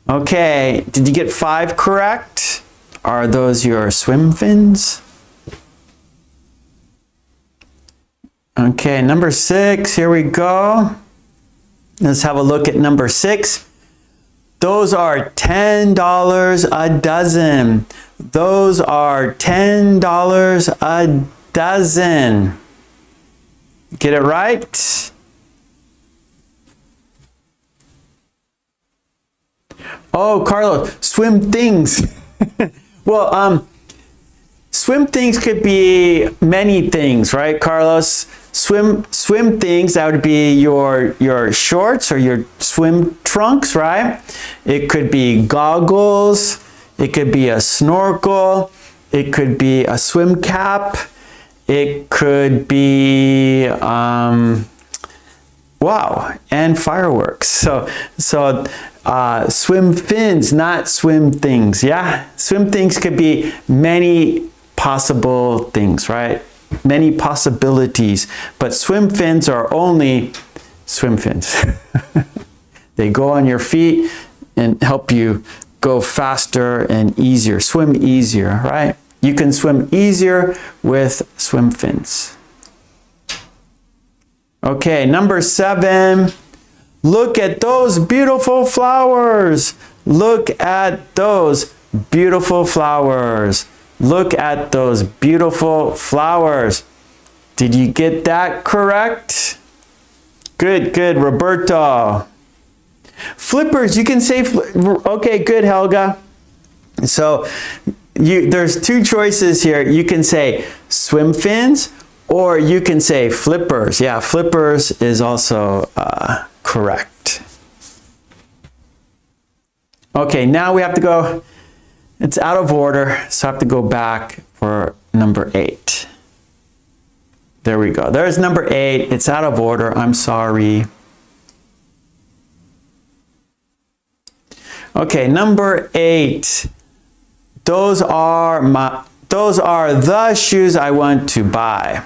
Okay, did you get 5 correct? Are those your swim fins? Okay, number 6, here we go. Let's have a look at number 6. Those are $10 a dozen. Those are $10 a dozen. Get it right? Oh, Carlos, swim things. Well, swim things could be many things, right, Carlos? Swim things, that would be your shorts or your swim trunks, right? It could be goggles, it could be a snorkel, it could be a swim cap, it could be wow, and fireworks. So swim fins, not swim things. Yeah, swim things could be many possible things, right? Many possibilities, but swim fins are only swim fins. They go on your feet and help you go faster and easier, swim easier, right? You can swim easier with swim fins. Okay, number 7. Look at those beautiful flowers. Look at those beautiful flowers. Look at those beautiful flowers. Did you get that correct? Good, good, Roberto. Flippers, you can say, okay, good, Helga. So there's 2 choices here. You can say swim fins or you can say flippers. Yeah, flippers is also correct. Okay, now we have to go. It's out of order, so I have to go back for number 8. There we go. There's number 8. It's out of order. I'm sorry. Okay, number 8. Those are the shoes I want to buy.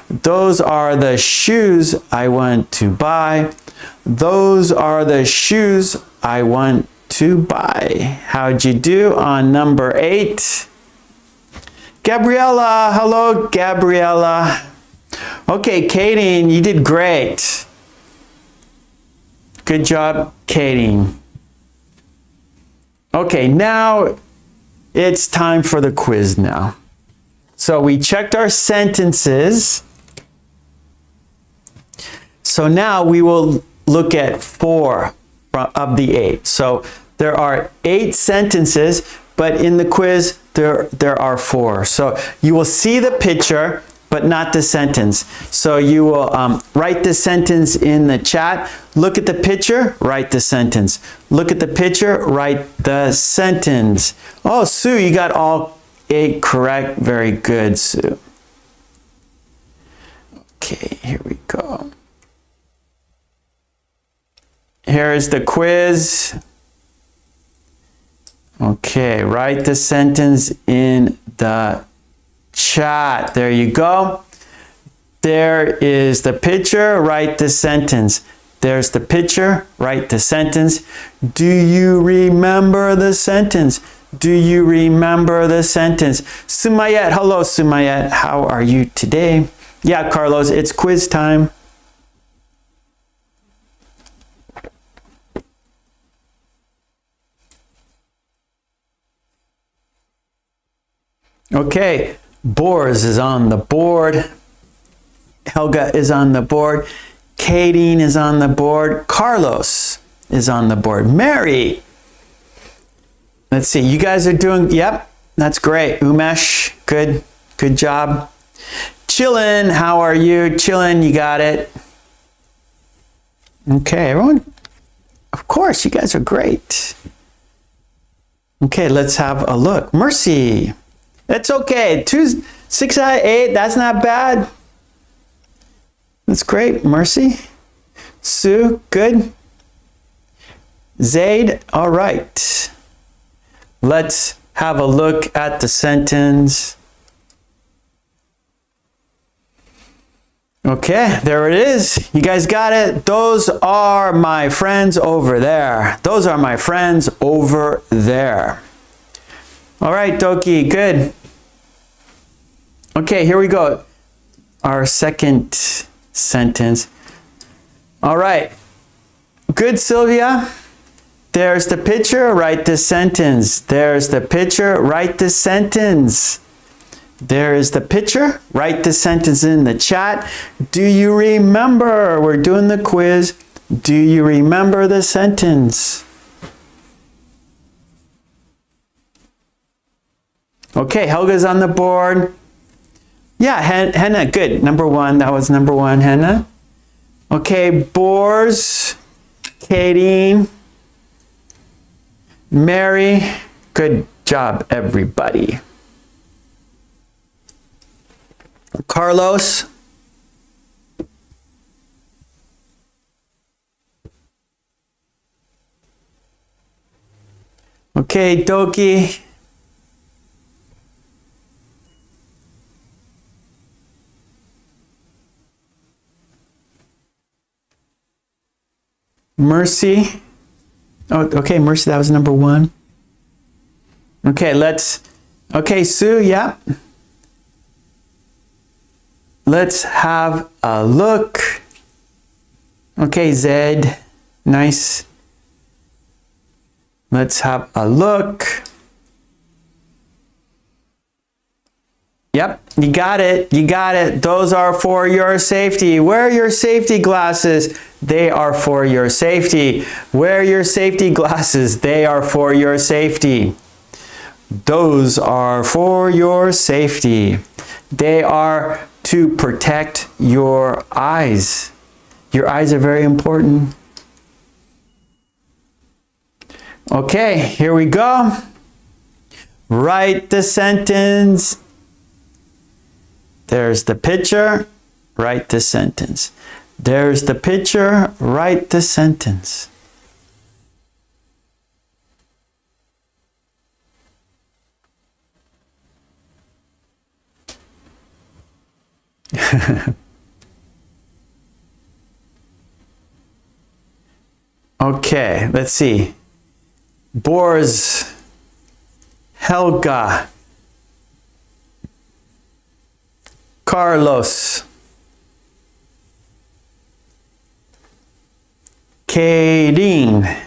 Those are the shoes I want to buy. Those are the shoes I want to buy. How'd you do on number 8? Gabriella, hello, Gabriella. Okay, Katie, you did great. Good job, Katie. Okay, now it's time for the quiz now. So we checked our sentences. So now we will look at 4 of the 8. So there are 8 sentences, but in the quiz there are 4. So you will see the picture, but but not the sentence. So you will write the sentence in the chat. Look at the picture, write the sentence. Look at the picture, write the sentence. Oh, Sue, you got all 8 correct. Very good, Sue. Okay, here we go. Here is the quiz. Okay, write the sentence in the chat. There you go. There is the picture, write the sentence. There's the picture, write the sentence. Do you remember the sentence? Do you remember the sentence? Sumayet, hello Sumayet, how are you today? Yeah, Carlos, it's quiz time. Okay, Boris is on the board. Helga is on the board. Kadeen is on the board. Carlos is on the board. Mary. Let's see, you guys are doing, yep, that's great. Umesh, good job. Chillin, how are you? Chillin, you got it. Okay, everyone, of course, you guys are great. Okay, let's have a look. Mercy. That's okay. 6 out of 8, that's not bad. That's great. Mercy. Sue, good. Zaid, all right. Let's have a look at the sentence. Okay, there it is. You guys got it. Those are my friends over there. Those are my friends over there. All right, Doki, good. Okay, here we go. Our second sentence. All right. Good, Sylvia. There's the picture, write the sentence. There's the picture, write the sentence. There is the picture, write the sentence in the chat. Do you remember? We're doing the quiz. Do you remember the sentence? Okay, Helga's on the board. Yeah, Henna, good. Number 1, that was number 1, Henna. Okay, Bors, Kadeen, Mary, good job, everybody. Carlos. Okay, Doki. Mercy. Oh, okay, Mercy, that was number 1. Okay, okay, Sue, yeah. Let's have a look. Okay, Zed, nice. Let's have a look. Yep, you got it, you got it. Those are for your safety. Wear your safety glasses. They are for your safety. Wear your safety glasses. They are for your safety. Those are for your safety. They are to protect your eyes. Your eyes are very important. Okay, here we go. Write the sentence. There's the picture. Write the sentence. There's the picture. Write the sentence. Okay, let's see. Boris, Helga, Carlos, Kadeen,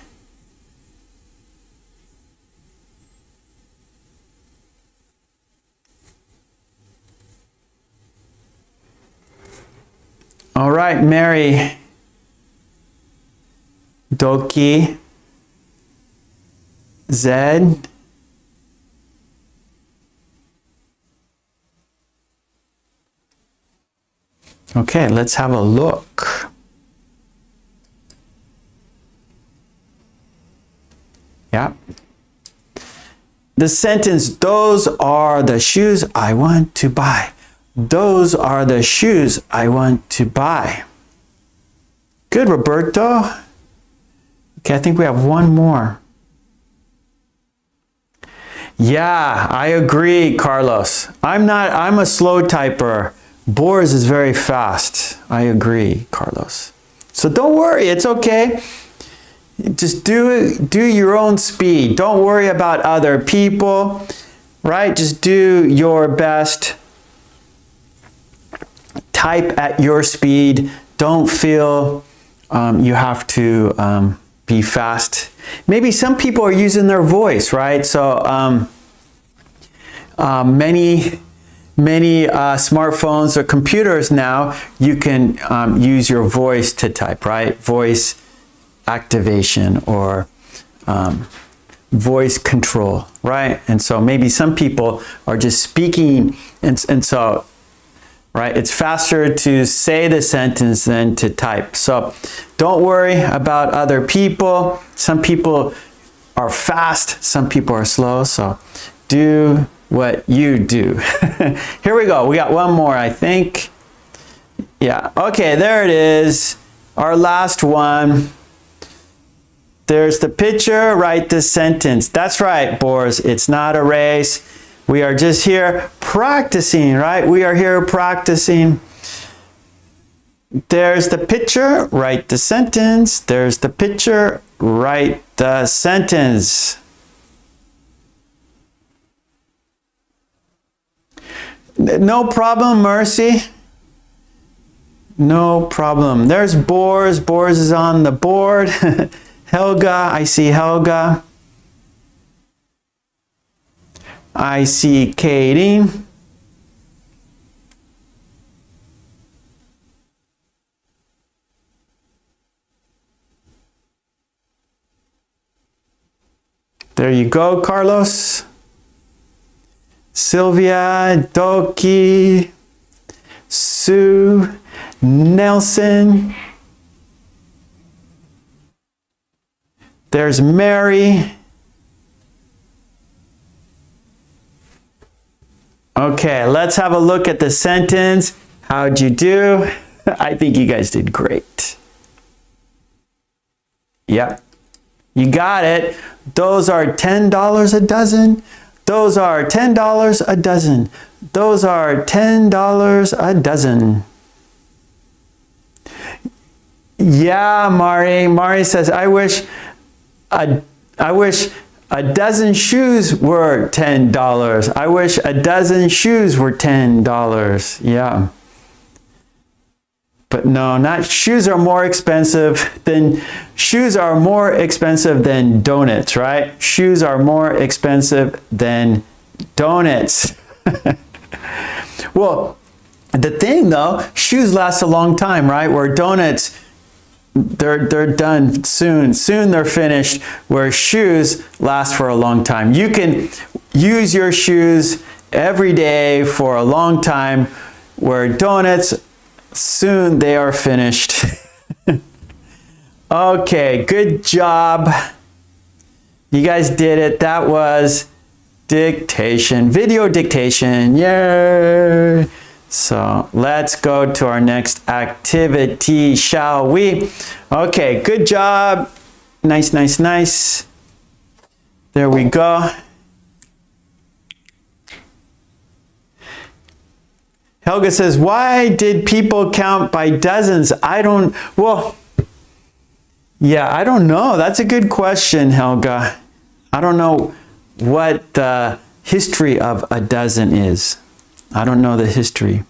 all right, Mary, Doki, Zed, Okay, let's have a look. Yeah. The sentence, those are the shoes I want to buy. Those are the shoes I want to buy. Good, Roberto. Okay, I think we have one more. Yeah, I agree, Carlos. I'm a slow typer. Boris is very fast. I agree, Carlos. So don't worry, it's okay. Just do your own speed. Don't worry about other people, right? Just do your best. Type at your speed. Don't feel you have to be fast. Maybe some people are using their voice, right? So many smartphones or computers now, you can use your voice to type, right? Voice activation or voice control, right? And so maybe some people are just speaking, and so, right, it's faster to say the sentence than to type. So don't worry about other people. Some people are fast, some people are slow, so do what you do. Here we go. We got one more, I think. Yeah, okay, there it is. Our last one. There's the picture, write the sentence. That's right, Boris. It's not a race. We are just here practicing, right? We are here practicing. There's the picture, write the sentence. There's the picture, write the sentence. No problem, Mercy. No problem. There's Boris. Boris is on the board. Helga, I see Helga. I see Katie. There you go, Carlos. Sylvia, Doki, Sue, Nelson. There's Mary. Okay, let's have a look at the sentence. How'd you do? I think you guys did great. Yep, you got it. Those are $10 a dozen. Those are $10 a dozen. Those are $10 a dozen. Yeah, Mari. Mari says, I wish a dozen shoes were $10. I wish a dozen shoes were $10. Yeah. But no, not shoes are more expensive than donuts, right? Shoes are more expensive than donuts. Well, the thing though, shoes last a long time, right? Where donuts, they're done soon. Soon they're finished, where shoes last for a long time. You can use your shoes every day for a long time, where donuts, soon they are finished. Okay, good job. You guys did it. That was dictation, video dictation. Yay! So let's go to our next activity, shall we? Okay, good job. Nice, nice, nice. There we go. Helga says, why did people count by dozens? I don't know. That's a good question, Helga. I don't know what the history of a dozen is. I don't know the history.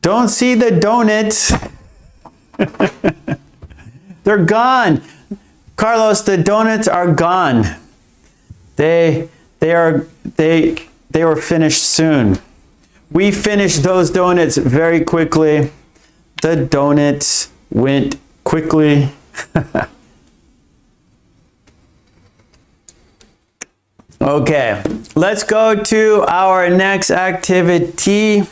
Don't see the donuts. They're gone. Carlos, the donuts are gone. They were finished soon. We finished those donuts very quickly. The donuts went quickly. Okay, let's go to our next activity.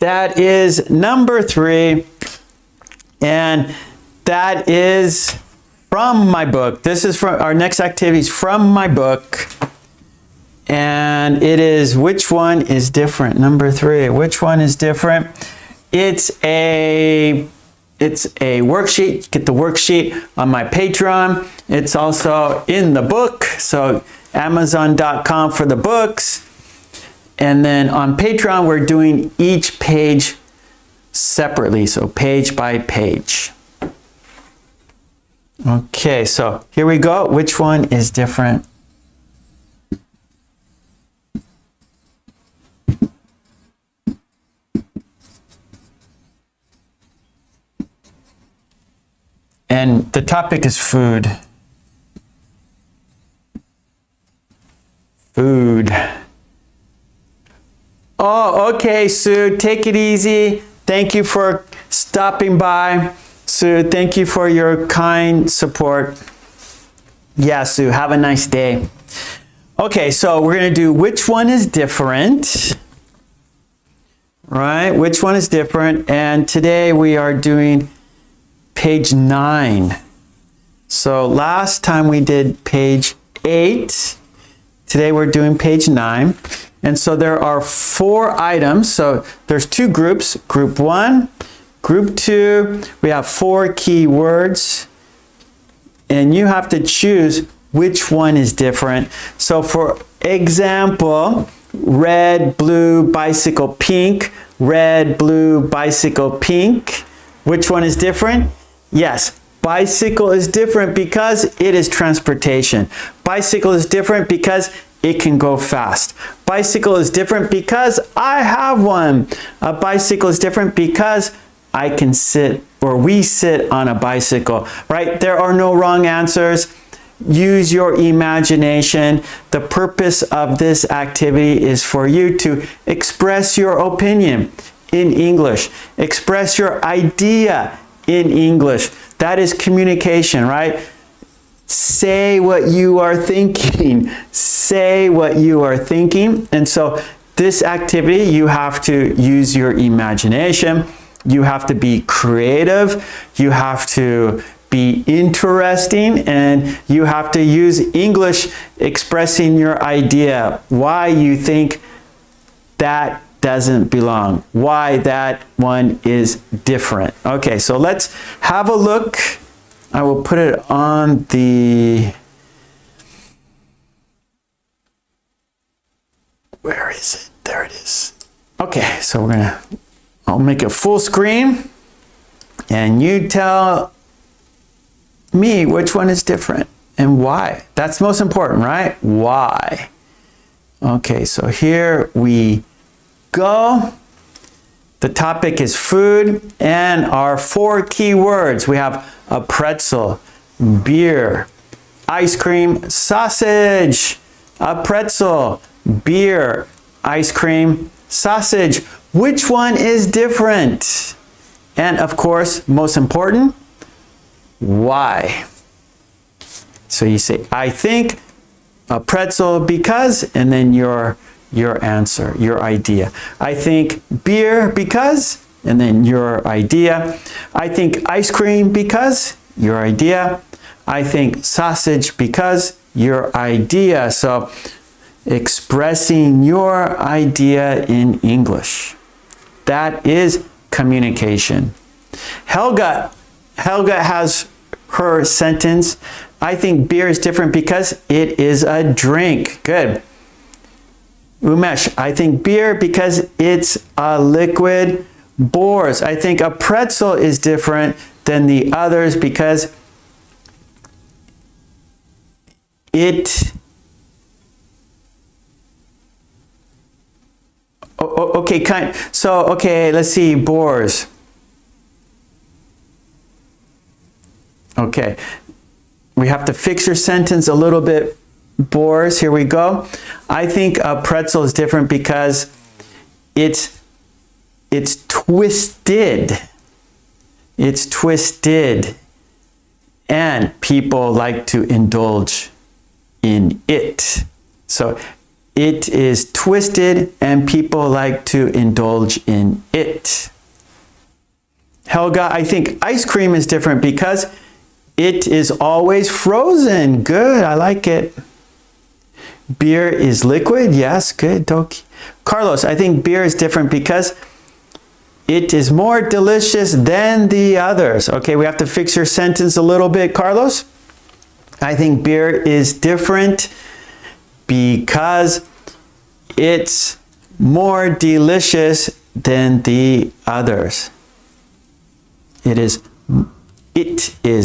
That is number 3, and that is from my book. This is from our next activity is from my book, and it is which one is different. Number 3, which one is different? It's a worksheet. Get the worksheet on my Patreon. It's also in the book, so Amazon.com for the books. And then on Patreon, we're doing each page separately, so page by page. Okay, so here we go. Which one is different? And the topic is food. Food. Oh, okay, Sue, take it easy. Thank you for stopping by. Sue, thank you for your kind support. Yeah, Sue, have a nice day. Okay, so we're going to do which one is different. Right, which one is different? And today we are doing page 9. So last time we did page 8. Today we're doing page 9. And so there are 4 items. So there's 2 groups, group 1, group 2. We have 4 key words. And you have to choose which one is different. So for example, red, blue, bicycle, pink. Red, blue, bicycle, pink. Which one is different? Yes, bicycle is different because it is transportation. Bicycle is different because it can go fast. Bicycle is different because I have one. A bicycle is different because I can sit, or we sit on a bicycle, right? There are no wrong answers. Use your imagination. The purpose of this activity is for you to express your opinion in English. Express your idea in English. That is communication, right? Say what you are thinking. Say what you are thinking. And so this activity, you have to use your imagination. You have to be creative. You have to be interesting, and you have to use English expressing your idea, why you think that doesn't belong, why that one is different. Okay, so let's have a look. I will put it on the, where is it? There it is. Okay, so I'll make it full screen, and you tell me which one is different and why. That's most important, right? Why? Okay, so here we go. The topic is food, and our 4 key words. We have a pretzel, beer, ice cream, sausage. A pretzel, beer, ice cream, sausage. Which one is different? And of course, most important, why? So you say, I think a pretzel because, and then your answer, your idea. I think beer because, and then your idea. I think ice cream because, your idea. I think sausage because, your idea. So expressing your idea in English. That is communication. Helga has her sentence. I think beer is different because it is a drink. Good. Umesh, I think beer because it's a liquid. Boris, I think a pretzel is different than the others because it... Okay, so, okay, let's see, Boris. Okay, we have to fix your sentence a little bit, Boris. Here we go. I think a pretzel is different because it's twisted. It's twisted. And people like to indulge in it. So it is twisted and people like to indulge in it. Helga, I think ice cream is different because it is always frozen. Good, I like it. Beer is liquid. Yes, good. Doki. Carlos, I think beer is different because it is more delicious than the others. Okay, we have to fix your sentence a little bit, Carlos. I think beer is different because it's more delicious than the others. It is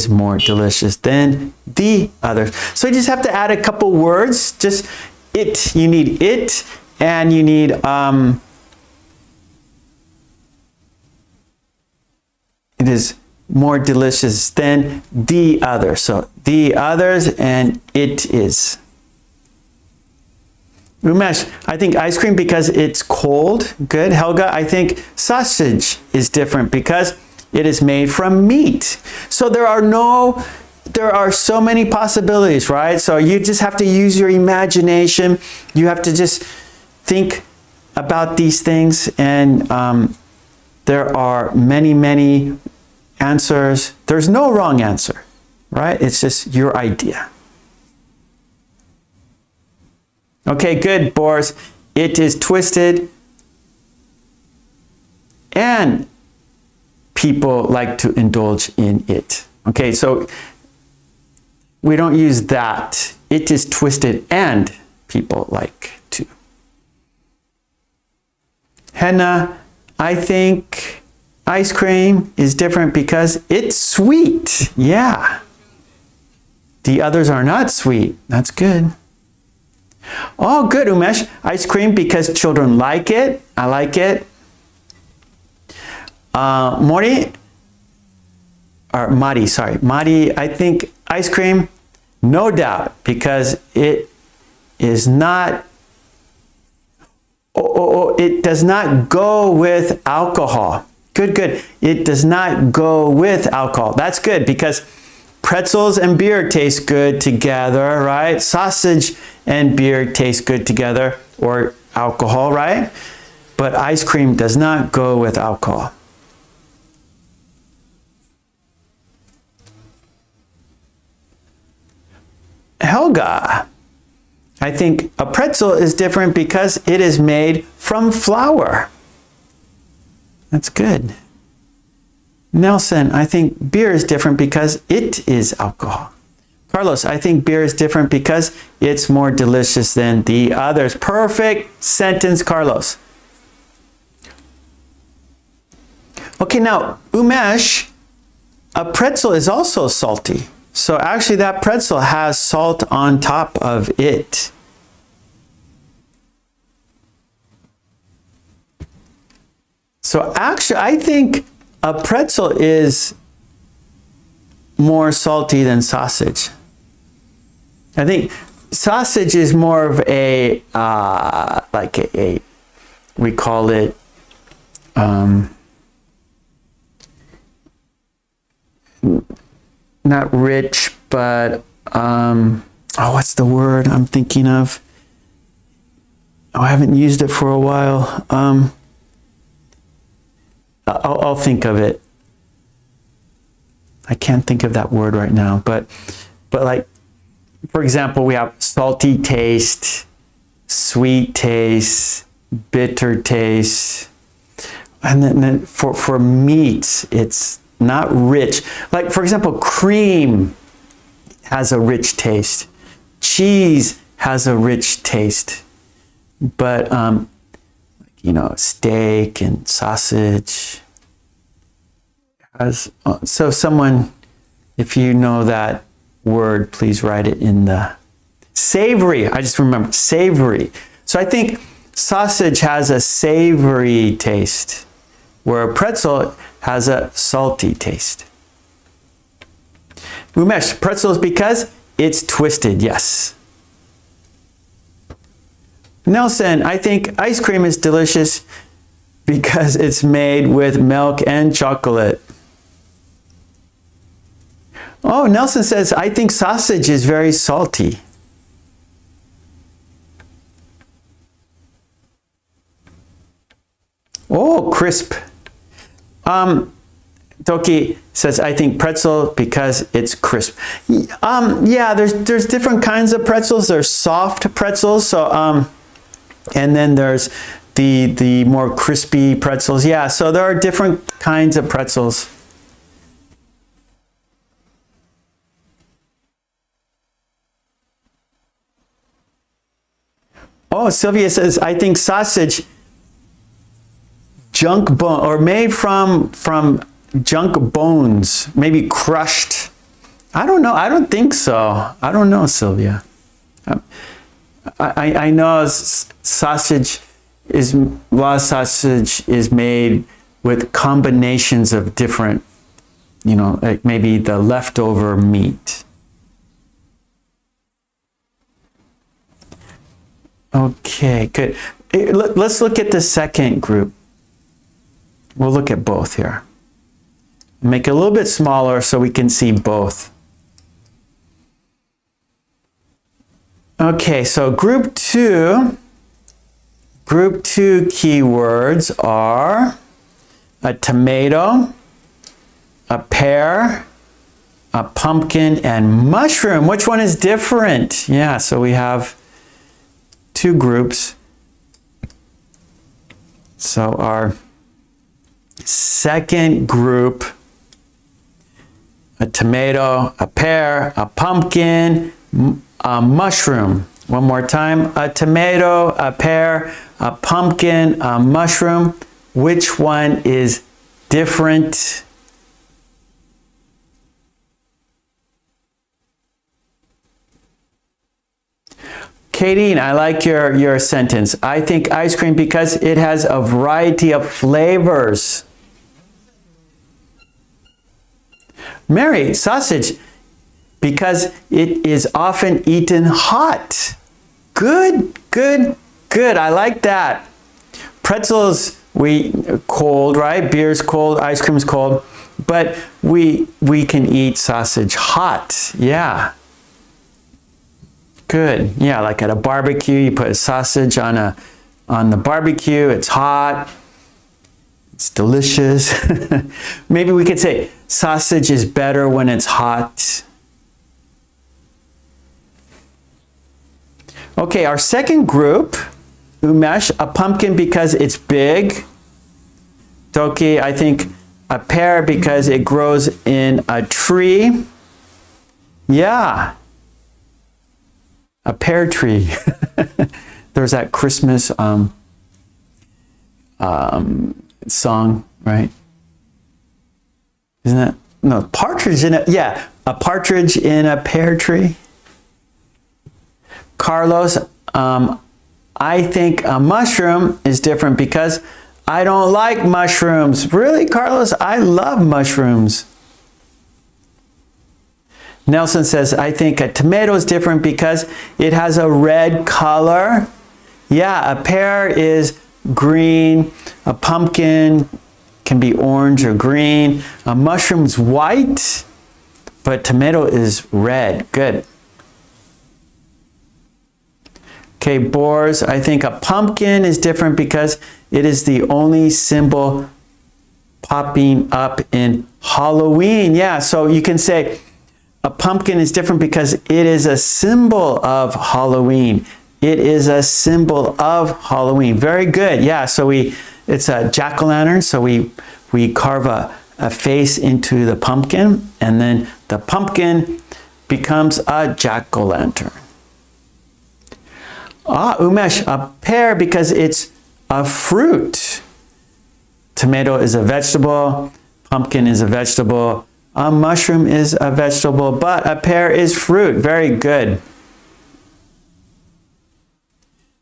more delicious than the others. So you just have to add a couple words. Just it. You need it, and you need it is more delicious than the others. So the others and it is. Umesh, I think ice cream because it's cold. Good. Helga, I think sausage is different because it is made from meat. So there are so many possibilities, right? So you just have to use your imagination. You have to just think about these things, and there are many answers. There's no wrong answer, right? It's just your idea. Okay, good, Boris. It is twisted and people like to indulge in it. Okay, so we don't use that. It is twisted and people like to. Henna, I think ice cream is different because it's sweet. Yeah. The others are not sweet. That's good. Oh, good, Umesh. Ice cream because children like it. I like it. Mari, I think ice cream, no doubt, because it is not, it does not go with alcohol. Good. It does not go with alcohol. That's good because pretzels and beer taste good together, right? Sausage and beer taste good together, or alcohol, right? But ice cream does not go with alcohol. Helga, I think a pretzel is different because it is made from flour. That's good. Nelson, I think beer is different because it is alcohol. Carlos, I think beer is different because it's more delicious than the others. Perfect sentence, Carlos. Okay, now, Umesh, a pretzel is also salty. So actually that pretzel has salt on top of it. So actually, I think a pretzel is more salty than sausage. I think sausage is more of a, we call it, not rich, but, what's the word I'm thinking of? Oh, I haven't used it for a while. I'll think of it. I can't think of that word right now, but like, for example, we have salty taste, sweet taste, bitter taste, and then for meats, it's not rich. Like, for example, cream has a rich taste. Cheese has a rich taste. But, steak and sausage has... So someone, if you know that word, please write it in the... Savory. I just remember. Savory. So I think sausage has a savory taste, where a pretzel has a salty taste. Umesh, pretzel is because it's twisted, yes. Nelson, I think ice cream is delicious because it's made with milk and chocolate. Oh, Nelson says, I think sausage is very salty. Oh, crisp. Toki says, I think pretzel because it's crisp. Yeah, there's different kinds of pretzels. There's soft pretzels, so and then there's the more crispy pretzels. Yeah, so there are different kinds of pretzels. Oh, Sylvia says, I think sausage, junk bone, or made from junk bones, maybe crushed. I don't know. I don't think so. I don't know, Sylvia. I know sausage raw sausage is made with combinations of different, you know, like maybe the leftover meat. Okay, good. Let's look at the second group. We'll look at both here. Make it a little bit smaller so we can see both. Okay, so group two keywords are a tomato, a pear, a pumpkin, and mushroom. Which one is different? Yeah, so we have two groups. So our second group, a tomato, a pear, a pumpkin, a mushroom. One more time, a tomato, a pear, a pumpkin, a mushroom. Which one is different? Katie, I like your sentence. I think ice cream because it has a variety of flavors. Mary, sausage because it is often eaten hot. Good, good, good. I like that. Pretzels, cold, right? Beer's cold, ice cream's cold, but we can eat sausage hot. Yeah. Good. Yeah, like at a barbecue, you put a sausage on the barbecue. It's hot. It's delicious. Maybe we could say sausage is better when it's hot. Okay, our second group, Umesh, a pumpkin because it's big. Toki, I think a pear because it grows in a tree. Yeah. A pear tree. There's that Christmas song, right? Isn't that? No, partridge in a partridge in a pear tree. Carlos, I think a mushroom is different because I don't like mushrooms. Really, Carlos? I love mushrooms. Nelson says, I think a tomato is different because it has a red color. Yeah, a pear is green. A pumpkin can be orange or green. A mushroom is white, but tomato is red. Good. Okay, Boars, I think a pumpkin is different because it is the only symbol popping up in Halloween. Yeah, so you can say, a pumpkin is different because it is a symbol of Halloween. It is a symbol of Halloween. Very good. Yeah, so it's a jack-o'-lantern, so we carve a face into the pumpkin, and then the pumpkin becomes a jack-o'-lantern. Umesh, a pear because it's a fruit. Tomato is a vegetable. Pumpkin is a vegetable. A mushroom is a vegetable, but a pear is fruit. Very good.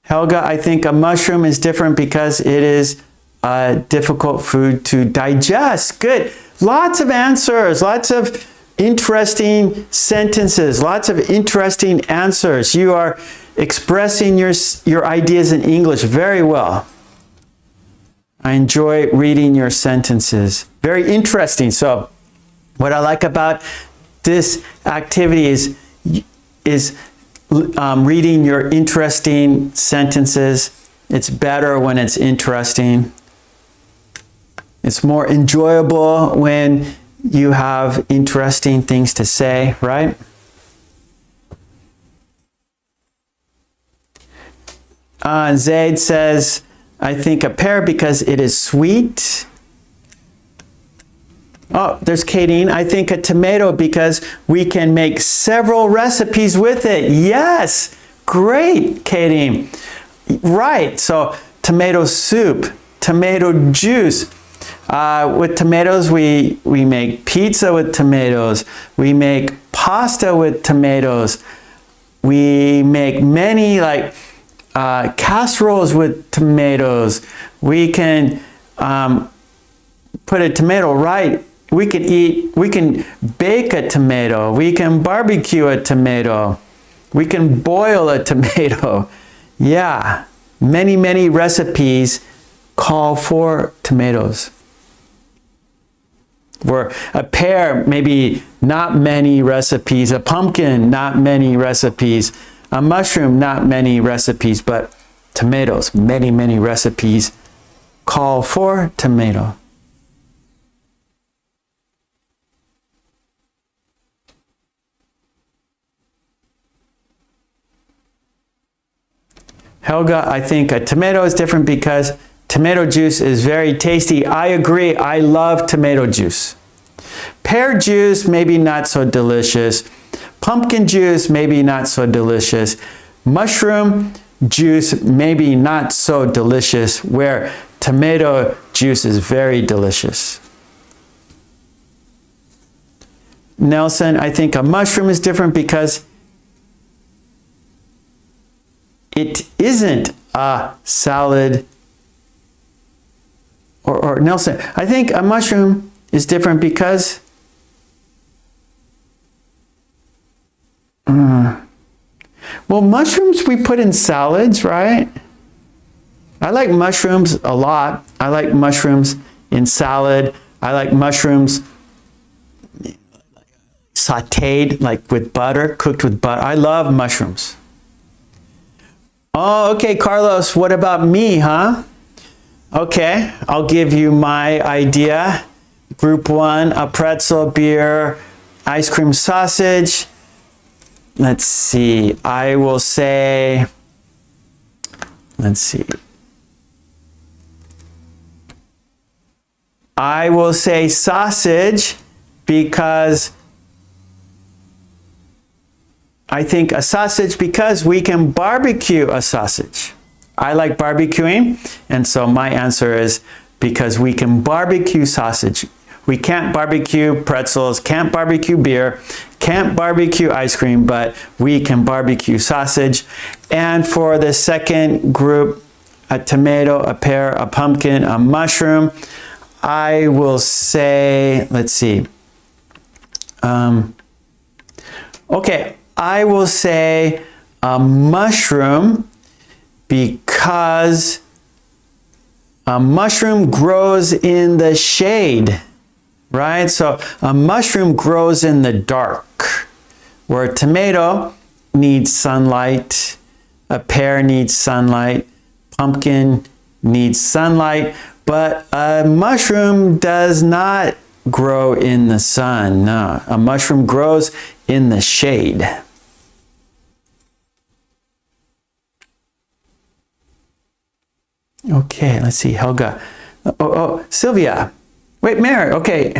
Helga, I think a mushroom is different because it is a difficult food to digest. Good. Lots of answers, lots of interesting sentences, lots of interesting answers. You are expressing your ideas in English very well. I enjoy reading your sentences. Very interesting. So, what I like about this activity is reading your interesting sentences. It's better when it's interesting. It's more enjoyable when you have interesting things to say, right? Zaid says, I think a pear because it is sweet. Oh, there's Kadeen. I think a tomato because we can make several recipes with it. Yes, great, Kadeen. Right, so tomato soup, tomato juice. With tomatoes, we make pizza with tomatoes. We make pasta with tomatoes. We make many casseroles with tomatoes. We can put a tomato right. We can bake a tomato. We can barbecue a tomato. We can boil a tomato. Yeah, many recipes call for tomatoes. Where a pear, maybe not many recipes. A pumpkin, not many recipes. A mushroom, not many recipes. But tomatoes, many recipes call for tomato. Helga, I think a tomato is different because tomato juice is very tasty. I agree. I love tomato juice. Pear juice, maybe not so delicious. Pumpkin juice, maybe not so delicious. Mushroom juice, maybe not so delicious, where tomato juice is very delicious. Nelson, I think a mushroom is different because it isn't a salad. Or Nelson, I think a mushroom is different because well, mushrooms we put in salads, right? I like mushrooms a lot. I like mushrooms in salad. I like mushrooms sauteed, like with butter, cooked with butter. I love mushrooms. Oh, okay, Carlos, what about me, huh? Okay, I'll give you my idea. Group 1, a pretzel, beer, ice cream, sausage. Let's see, I will say, I will say sausage because I think a sausage because we can barbecue a sausage. I like barbecuing, and so my answer is because we can barbecue sausage. We can't barbecue pretzels, can't barbecue beer, can't barbecue ice cream, but we can barbecue sausage. And for the second group, a tomato, a pear, a pumpkin, a mushroom, I will say, let's see. Okay, I will say a mushroom because a mushroom grows in the shade, right? So a mushroom grows in the dark, where a tomato needs sunlight, a pear needs sunlight, pumpkin needs sunlight, but a mushroom does not grow in the sun. No, a mushroom grows in the shade. Okay, let's see, Helga. Oh, Sylvia. Wait, Mary, okay.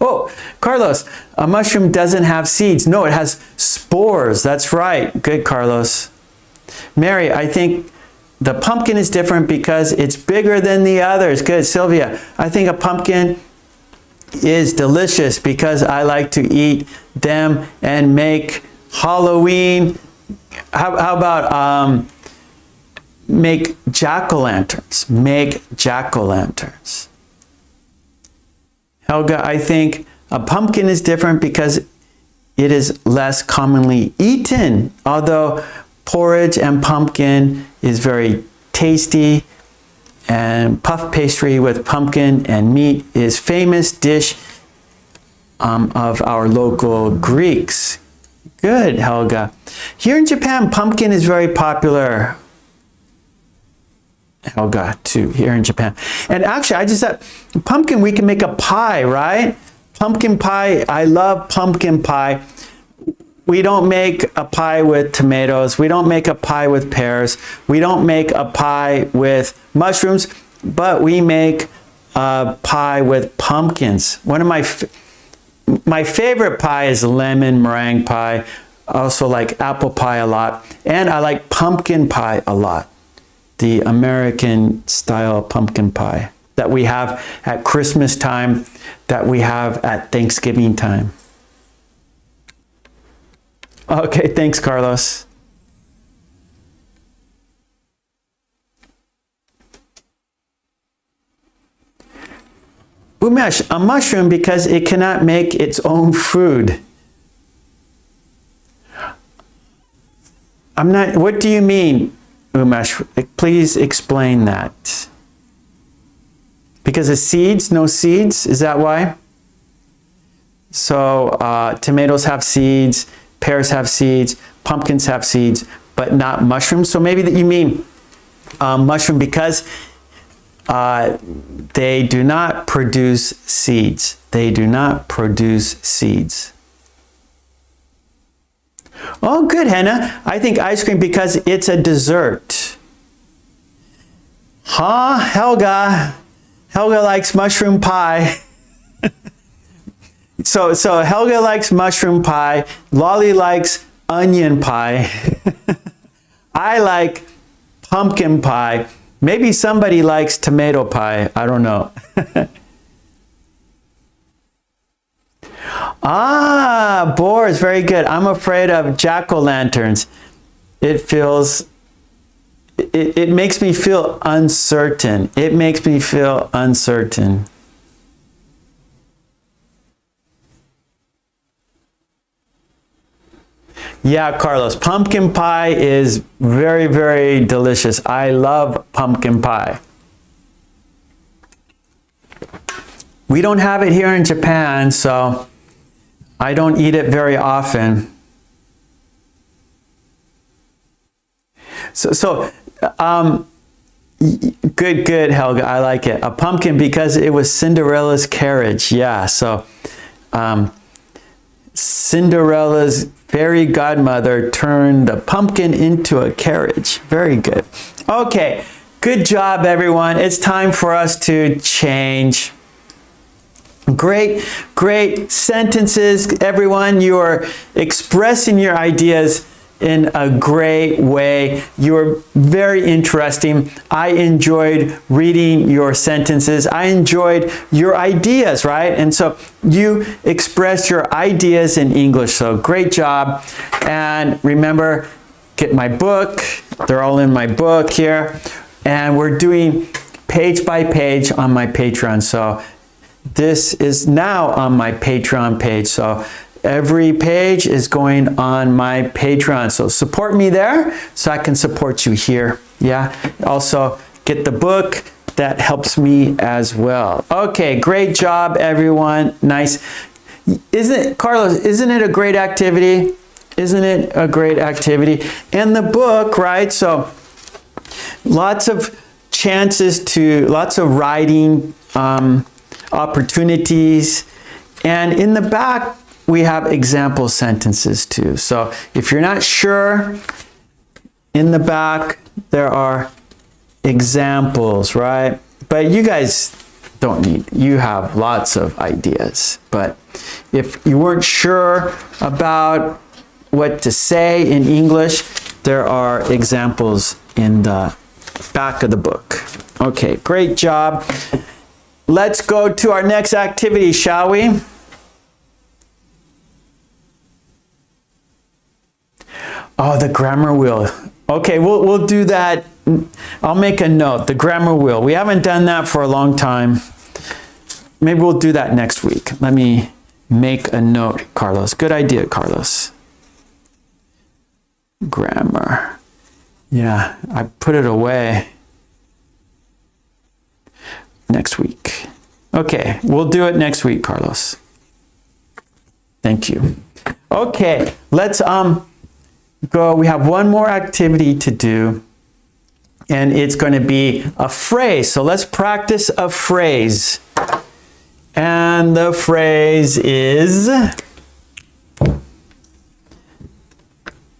Oh, Carlos, a mushroom doesn't have seeds. No, it has spores. That's right. Good, Carlos. Mary, I think the pumpkin is different because it's bigger than the others. Good, Sylvia. I think a pumpkin is delicious because I like to eat them and make Halloween. How about make jack-o'-lanterns? Make jack-o'-lanterns. Helga, I think a pumpkin is different because it is less commonly eaten, although porridge and pumpkin is very tasty, and puff pastry with pumpkin and meat is famous dish of our local Greeks. Good, Helga. Here in Japan, pumpkin is very popular. Helga, too, here in Japan. And actually, I just said, pumpkin, we can make a pie, right? Pumpkin pie, I love pumpkin pie. We don't make a pie with tomatoes. We don't make a pie with pears. We don't make a pie with mushrooms, but we make a pie with pumpkins. One of my favorite pie is lemon meringue pie. I also like apple pie a lot. And I like pumpkin pie a lot. The American style pumpkin pie that we have at Christmas time, that we have at Thanksgiving time. Okay, thanks, Carlos. Umesh, a mushroom because it cannot make its own food. I'm not, what do you mean, Umesh? Please explain that. Because of seeds, no seeds, is that why? So tomatoes have seeds, pears have seeds, pumpkins have seeds, but not mushrooms. So maybe that you mean mushroom because they do not produce seeds. They do not produce seeds. Oh, good, Hannah. I think ice cream because it's a dessert. Huh, Helga? Helga likes mushroom pie. So Helga likes mushroom pie. Lolly likes onion pie. I like pumpkin pie. Maybe somebody likes tomato pie. I don't know. Ah, boars, very good. I'm afraid of jack-o'-lanterns. It makes me feel uncertain. It makes me feel uncertain. Yeah, Carlos, pumpkin pie is very, very delicious. I love pumpkin pie. We don't have it here in Japan, so I don't eat it very often. Good, Helga. I like it. A pumpkin because it was Cinderella's carriage. Yeah, so Cinderella's fairy godmother turned the pumpkin into a carriage. Very good. Okay, good job, everyone. It's time for us to change. Great sentences, everyone. You are expressing your ideas in a great way. You're very interesting. I enjoyed reading your sentences. I enjoyed your ideas, right? And so you express your ideas in English. So great job. And remember, get my book. They're all in my book here. And we're doing page by page on my Patreon. So this is now on my Patreon page. So every page is going on my Patreon. So support me there so I can support you here. Yeah. Also get the book. That helps me as well. Okay. Great job, everyone. Nice. Isn't it, Carlos, isn't it a great activity? Isn't it a great activity? And the book, right? So lots of chances to, lots of writing, opportunities, and in the back we have example sentences too. So if you're not sure, in the back there are examples, right? But you guys don't need, you have lots of ideas. But if you weren't sure about what to say in English, there are examples in the back of the book. Okay, great job. Let's go to our next activity, shall we? Oh, the grammar wheel. Okay, we'll do that. I'll make a note, the grammar wheel. We haven't done that for a long time. Maybe we'll do that next week. Let me make a note, Carlos. Good idea, Carlos. Grammar. Yeah, I put it away. Next week. Okay, we'll do it next week, Carlos. Thank you. Okay, let's go. We have one more activity to do. and it's going to be a phrase. So let's practice a phrase. And the phrase is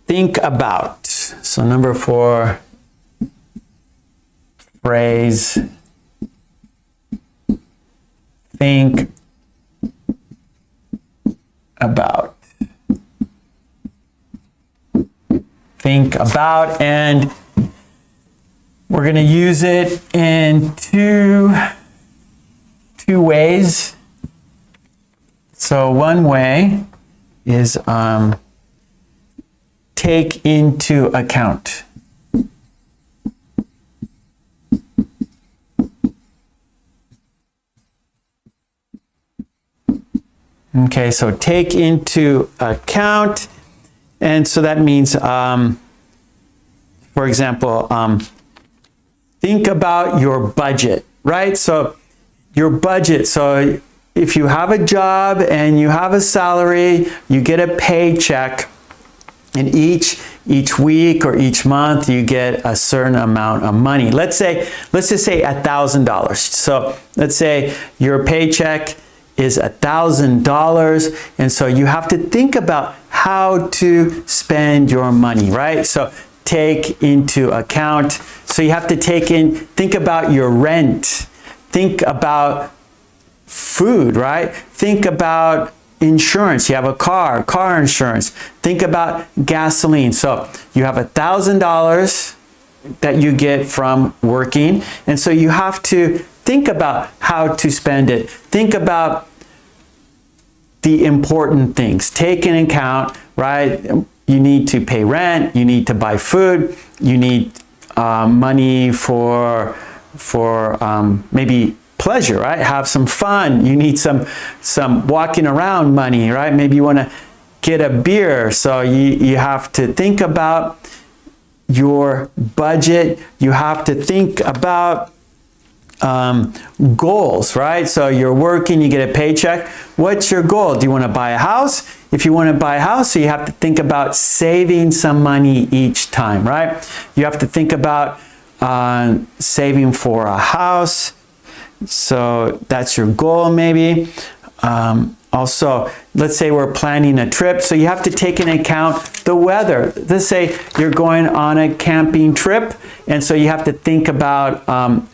think about. So number 4, phrase, think about. Think about, and we're going to use it in two ways. So one way is take into account. Okay, so take into account, and so that means, for example, think about your budget, right? So your budget, so if you have a job and you have a salary, you get a paycheck, and each week or each month you get a certain amount of money. Let's just say $1,000. So let's say your paycheck is $1,000, and so you have to think about how to spend your money, right? So take into account. So you have to think about your rent, think about food, right? Think about insurance. You have a car insurance. Think about gasoline. So you have $1,000 that you get from working, and so you have to think about how to spend it. Think about the important things. Take into account, right? You need to pay rent, you need to buy food, you need money for maybe pleasure, right? Have some fun. You need some walking around money, right? Maybe you want to get a beer. So you have to think about your budget. You have to think about goals, right? So you're working, you get a paycheck. What's your goal? Do you want to buy a house? If you want to buy a house, so you have to think about saving some money each time, right? You have to think about saving for a house. So that's your goal, maybe. Also, let's say we're planning a trip, so you have to take into account the weather. Let's say you're going on a camping trip, and so you have to think about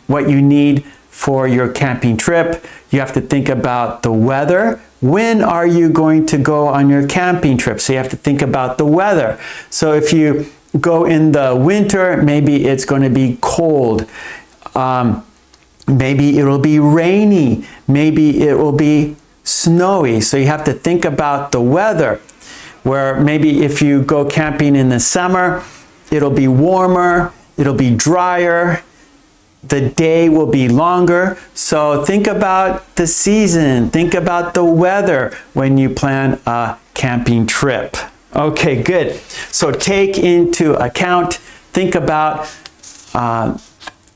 what you need for your camping trip. You have to think about the weather. When are you going to go on your camping trip? So you have to think about the weather. So if you go in the winter, maybe it's going to be cold. Maybe it'll be rainy. Maybe it will be snowy. So you have to think about the weather, where maybe if you go camping in the summer, it'll be warmer, it'll be drier, the day will be longer. So think about the season, think about the weather when you plan a camping trip. Okay, good. So take into account, think about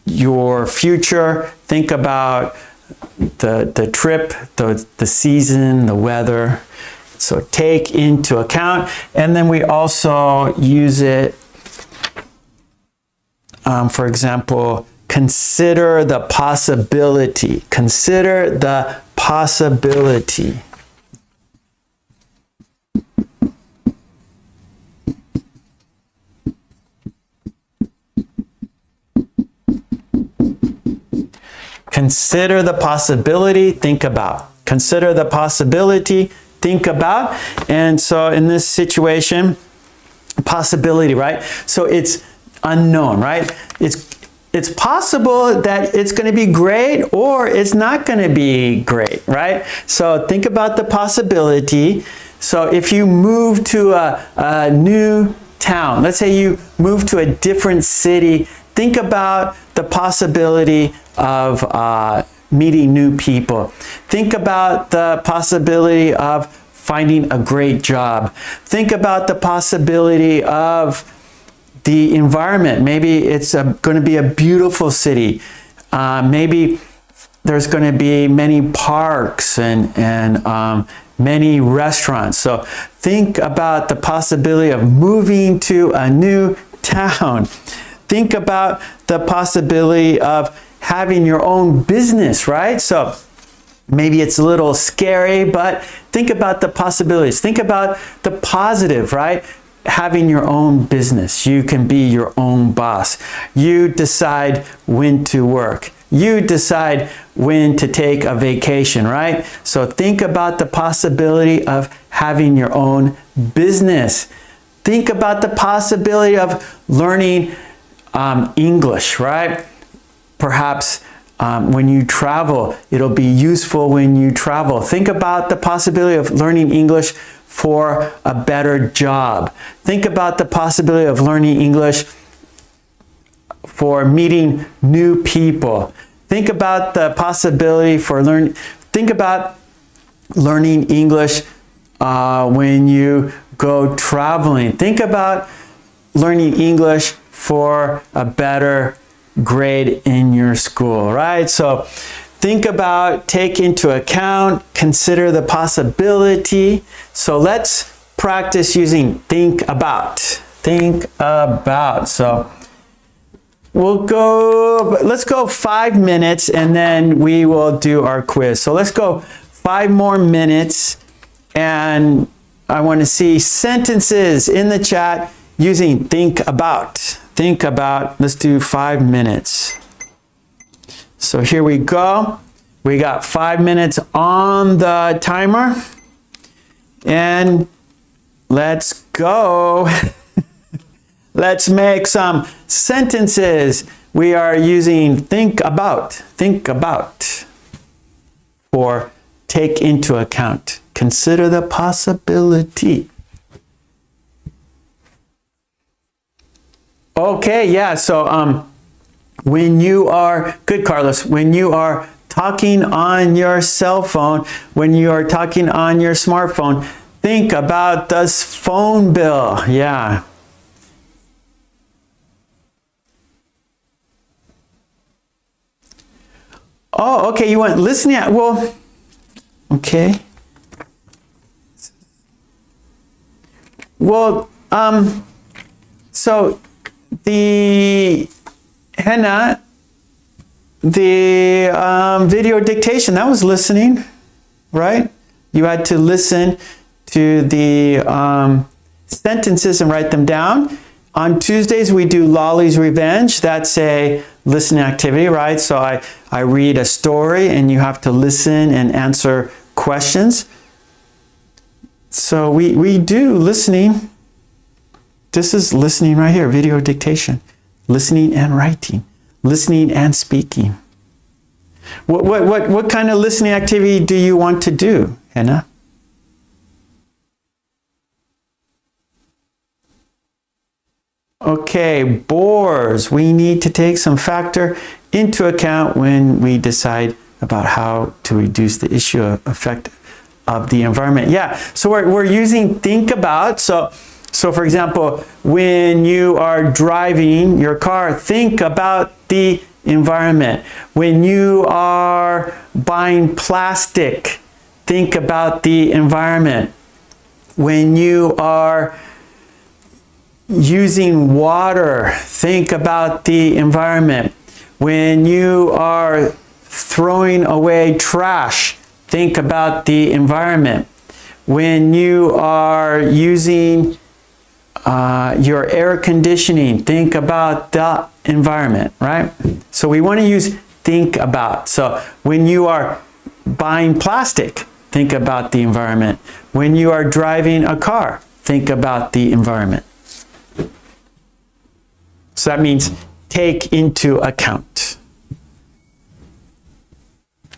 your future, think about the trip, the season, the weather. So take into account. And then we also use it, for example, consider the possibility. Consider the possibility. Consider the possibility, think about. Consider the possibility, think about. And so in this situation, possibility, right? So it's unknown, right? It's possible that it's going to be great or it's not going to be great, right? So think about the possibility. So if you move to a new town, let's say you move to a different city, think about the possibility of meeting new people. Think about the possibility of finding a great job. Think about the possibility of the environment. Maybe it's going to be a beautiful city. Maybe there's going to be many parks and many restaurants. So think about the possibility of moving to a new town. think about the possibility of having your own business, right? So maybe it's a little scary, but think about the possibilities. Think about the positive, right? Having your own business. You can be your own boss. You decide when to work. You decide when to take a vacation, right? So think about the possibility of having your own business. Think about the possibility of learning English, right? Perhaps when you travel, it'll be useful when you travel. Think about the possibility of learning English for a better job. Think about the possibility of learning English for meeting new people. Think about the possibility for think about learning English when you go traveling. Think about learning English for a better grade in your school, right? So think about, take into account, consider the possibility. So let's practice using think about. Think about. So let's go 5 minutes and then we will do our quiz. So let's go 5 more minutes and I want to see sentences in the chat using think about. Think about. Let's do 5 minutes. So here we go. We got 5 minutes on the timer. And let's go. Let's make some sentences. We are using think about for take into account. Consider the possibility. Okay, yeah, so when you are, good Carlos, when you are talking on your cell phone, when you are talking on your smartphone, think about this phone bill, yeah. Oh, okay, you want listening at, well, okay. Well, so the Hannah, the video dictation, that was listening, right? You had to listen to the sentences and write them down. On Tuesdays, we do Lolly's Revenge. That's a listening activity, right? So I read a story and you have to listen and answer questions. So we do listening. This is listening right here, video dictation. Listening and writing. Listening and speaking. What kind of listening activity do you want to do, Hannah? Okay, bores. We need to take some factor into account when we decide about how to reduce the issue of effect of the environment. Yeah, so we're using think about. So for example, when you are driving your car, think about the environment. When you are buying plastic, think about the environment. When you are using water, think about the environment. When you are throwing away trash, think about the environment. When you are using your air conditioning, think about the environment, right? So we want to use think about. So when you are buying plastic, think about the environment. When you are driving a car, think about the environment. So that means take into account.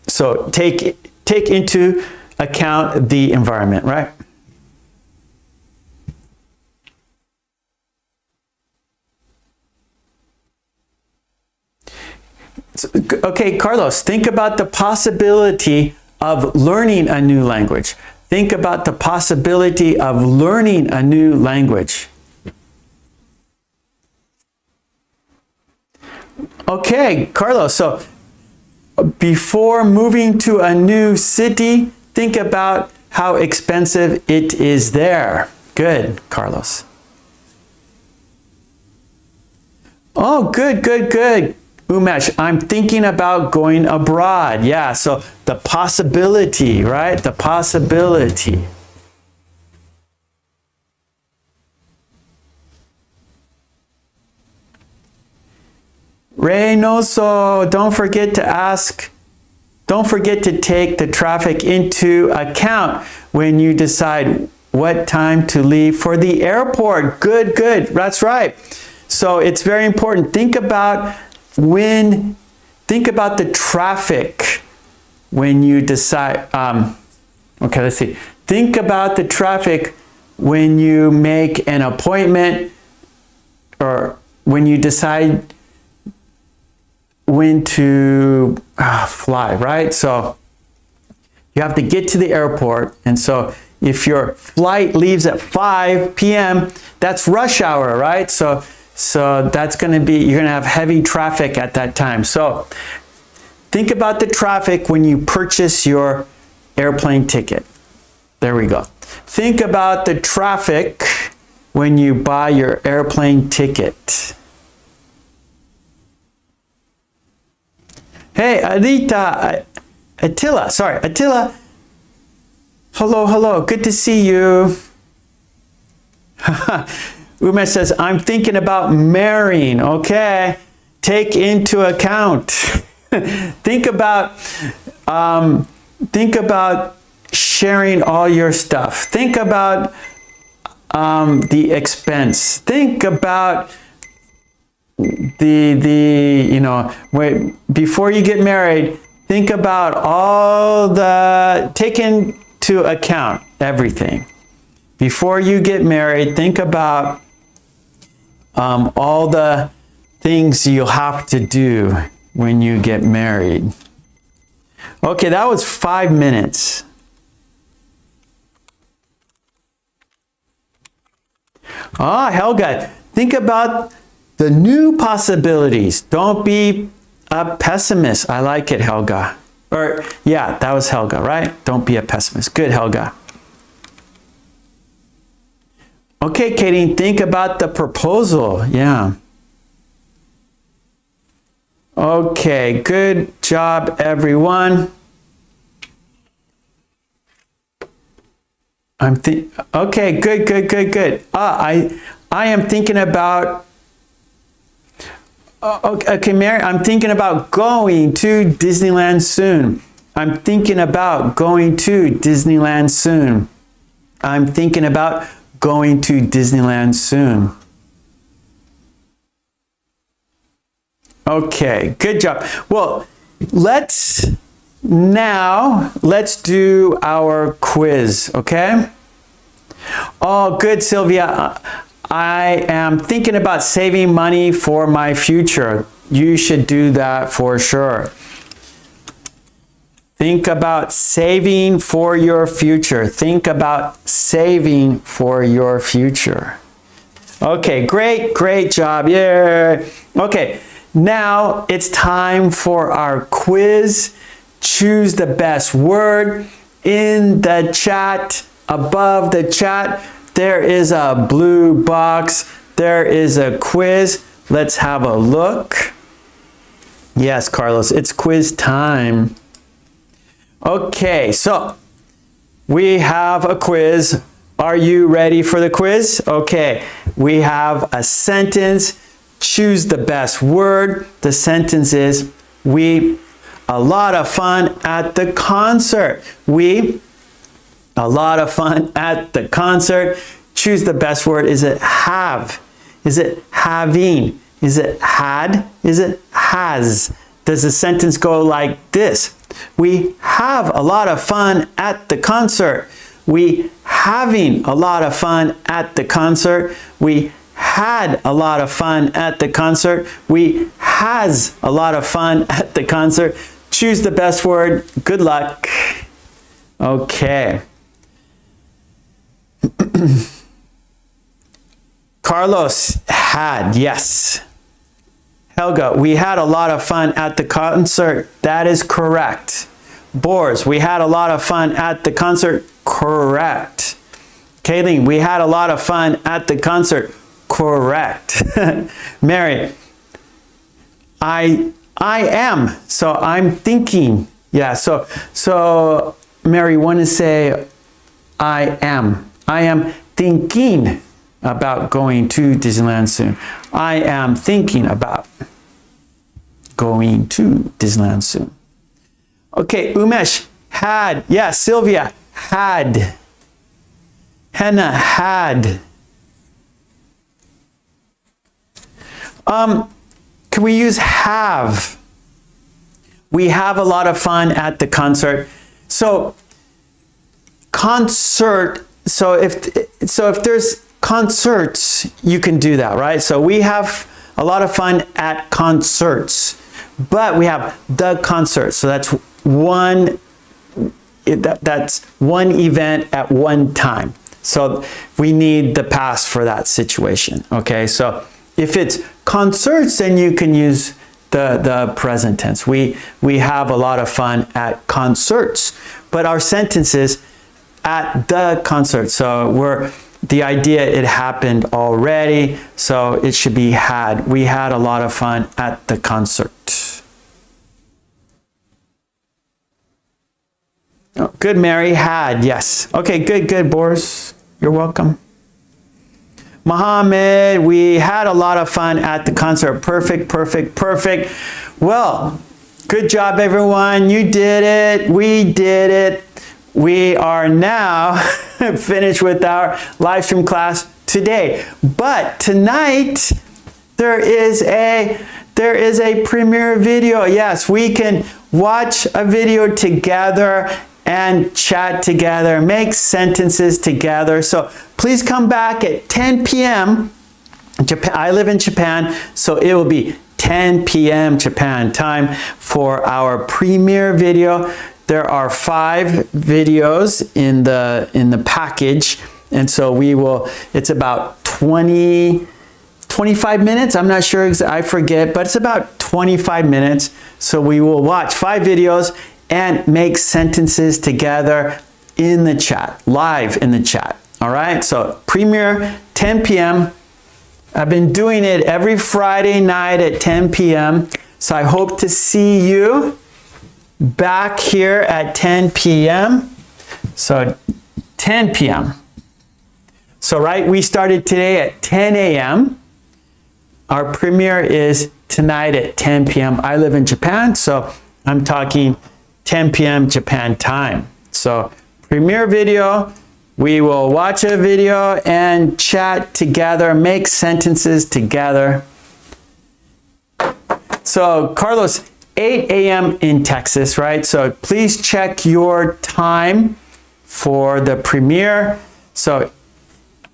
So take into account the environment, right? Okay, Carlos, think about the possibility of learning a new language. Think about the possibility of learning a new language. Okay, Carlos, so before moving to a new city, think about how expensive it is there. Good, Carlos. Oh, good, good, good. Umesh, I'm thinking about going abroad. Yeah, so the possibility, right? The possibility. Reynoso, don't forget to ask, don't forget to take the traffic into account when you decide what time to leave for the airport. Good, good, that's right. So it's very important. Think about the traffic when you decide, okay, let's see. Think about the traffic when you make an appointment or when you decide when to fly, right? So you have to get to the airport. And so if your flight leaves at 5 p.m., that's rush hour, right? So that's going to be, you're going to have heavy traffic at that time. So think about the traffic when you purchase your airplane ticket. There we go. Think about the traffic when you buy your airplane ticket. Hey, Attila. Hello, hello. Good to see you. Umesh says, I'm thinking about marrying. Okay. Take into account. Think about sharing all your stuff. Think about the expense. Think about before you get married, think about take into account everything. Before you get married, think about all the things you'll have to do when you get married. Okay, that was 5 minutes. Helga, think about the new possibilities. Don't be a pessimist. I like it, Helga. Or, yeah, that was Helga, right? Don't be a pessimist. Good, Helga. Okay, Katie, think about the proposal. Yeah. Okay, good job, everyone. Okay, good. I am thinking about. Okay, Mary, I'm thinking about going to Disneyland soon. I'm thinking about going to Disneyland soon. I'm thinking about going to Disneyland soon. Okay, good job. Well, let's do our quiz, okay? Oh, good, Sylvia. I am thinking about saving money for my future. You should do that for sure. Think about saving for your future. Think about saving for your future. Okay, great job. Yeah. Okay, now it's time for our quiz. Choose the best word. In the chat, above the chat, there is a blue box. There is a quiz. Let's have a look. Yes, Carlos, it's quiz time. Okay, so we have a quiz. Are you ready for the quiz? Okay, we have a sentence. Choose the best word. The sentence is, a lot of fun at the concert. A lot of fun at the concert. Choose the best word. Is it have? Is it having? Is it had? Is it has? Does the sentence go like this? We have a lot of fun at the concert. We having a lot of fun at the concert. We had a lot of fun at the concert. We has a lot of fun at the concert. Choose the best word. Good luck. Okay. Carlos had, yes. Helga, we had a lot of fun at the concert. That is correct. Boris, we had a lot of fun at the concert. Correct. Kayleen, we had a lot of fun at the concert. Correct. Mary, I am. So I'm thinking. Yeah, so Mary, want to say I am. I am thinking about going to Disneyland soon. I am thinking about going to Disneyland soon. Okay, Umesh had. Yeah, Sylvia had. Henna had. Can we use have? We have a lot of fun at the concert. So concert, so if there's concerts, you can do that, right? So we have a lot of fun at concerts, but we have the concert. So that's one event at one time. So we need the past for that situation. Okay, so if it's concerts, then you can use the present tense. We have a lot of fun at concerts, but our sentence is at the concert. So the idea, it happened already, so it should be had. We had a lot of fun at the concert. Oh, good, Mary, had, yes. Okay, good, Boris. You're welcome. Mohammed, we had a lot of fun at the concert. Perfect. Well, good job, everyone. You did it. We did it. We are now finished with our live stream class today. But tonight, there is a premiere video. Yes, we can watch a video together and chat together, make sentences together. So please come back at 10 p.m. Japan. I live in Japan, so it will be 10 p.m. Japan time for our premiere video. There are 5 videos in the package, and so it's about 25 minutes. I'm not sure, I forget, but it's about 25 minutes. So we will watch 5 videos and make sentences together in the chat, live in the chat. All right, so premiere 10 p.m. I've been doing it every Friday night at 10 p.m. So I hope to see you back here at 10 p.m. So 10 p.m. So right, we started today at 10 a.m. Our premiere is tonight at 10 p.m. I live in Japan, so I'm talking 10 p.m. Japan time. So premiere video, we will watch a video and chat together, make sentences together. So Carlos, 8 a.m. in Texas, right? So please check your time for the premiere. So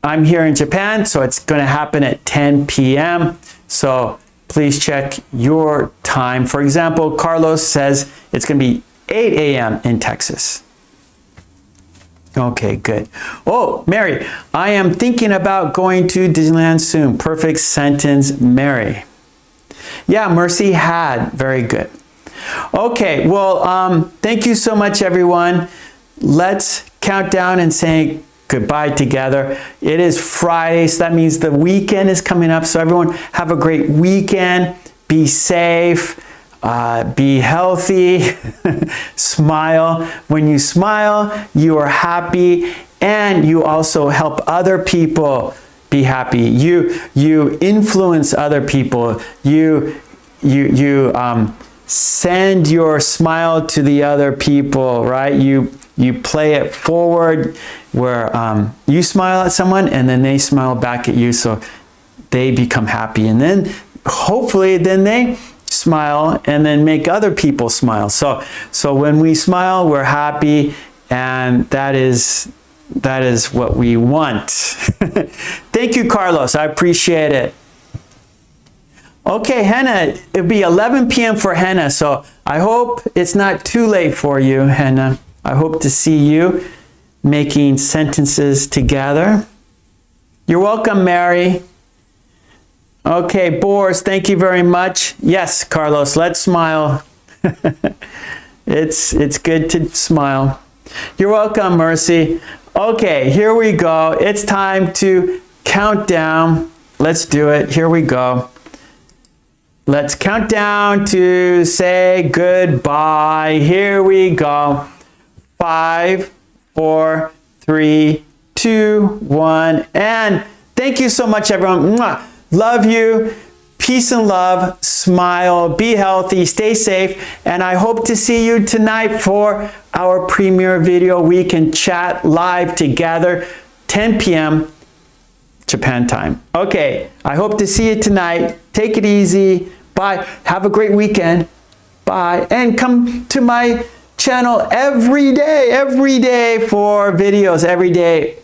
I'm here in Japan, so it's going to happen at 10 p.m. So please check your time. For example, Carlos says it's going to be 8 a.m. in Texas. Okay, good. Oh, Mary, I am thinking about going to Disneyland soon. Perfect sentence, Mary. Yeah, Mercy had. Very good. Okay, well, thank you so much, everyone. Let's count down and say goodbye together. It is Friday, so that means the weekend is coming up. So everyone, have a great weekend. Be safe. Be healthy. Smile. When you smile, you are happy, and you also help other people be happy. You influence other people. You send your smile to the other people, right? You play it forward where you smile at someone and then they smile back at you, so they become happy, and then hopefully then they smile and then make other people smile. So when we smile, we're happy, and that is what we want. Thank you, Carlos. I appreciate it. Okay, Henna, it'll be 11 p.m. for Henna, so I hope it's not too late for you, Henna. I hope to see you making sentences together. You're welcome, Mary. Okay, Boris, thank you very much. Yes, Carlos, let's smile. It's good to smile. You're welcome, Mercy. Okay, here we go. It's time to count down. Let's do it. Here we go. Let's count down to say goodbye. Here we go. 5, 4, 3, 2, 1. And thank you so much, everyone. Mwah. Love you. Peace and love. Smile. Be healthy. Stay safe. And I hope to see you tonight for our premiere video. We can chat live together, 10 p.m. Japan time. Okay, I hope to see you tonight. Take it easy. Bye. Have a great weekend. Bye. And come to my channel every day for videos. Every day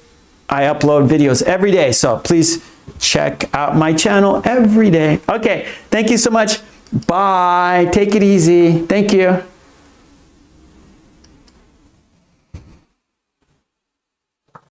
I upload videos every day. So please check out my channel every day. Okay, thank you so much. Bye. Take it easy. Thank you.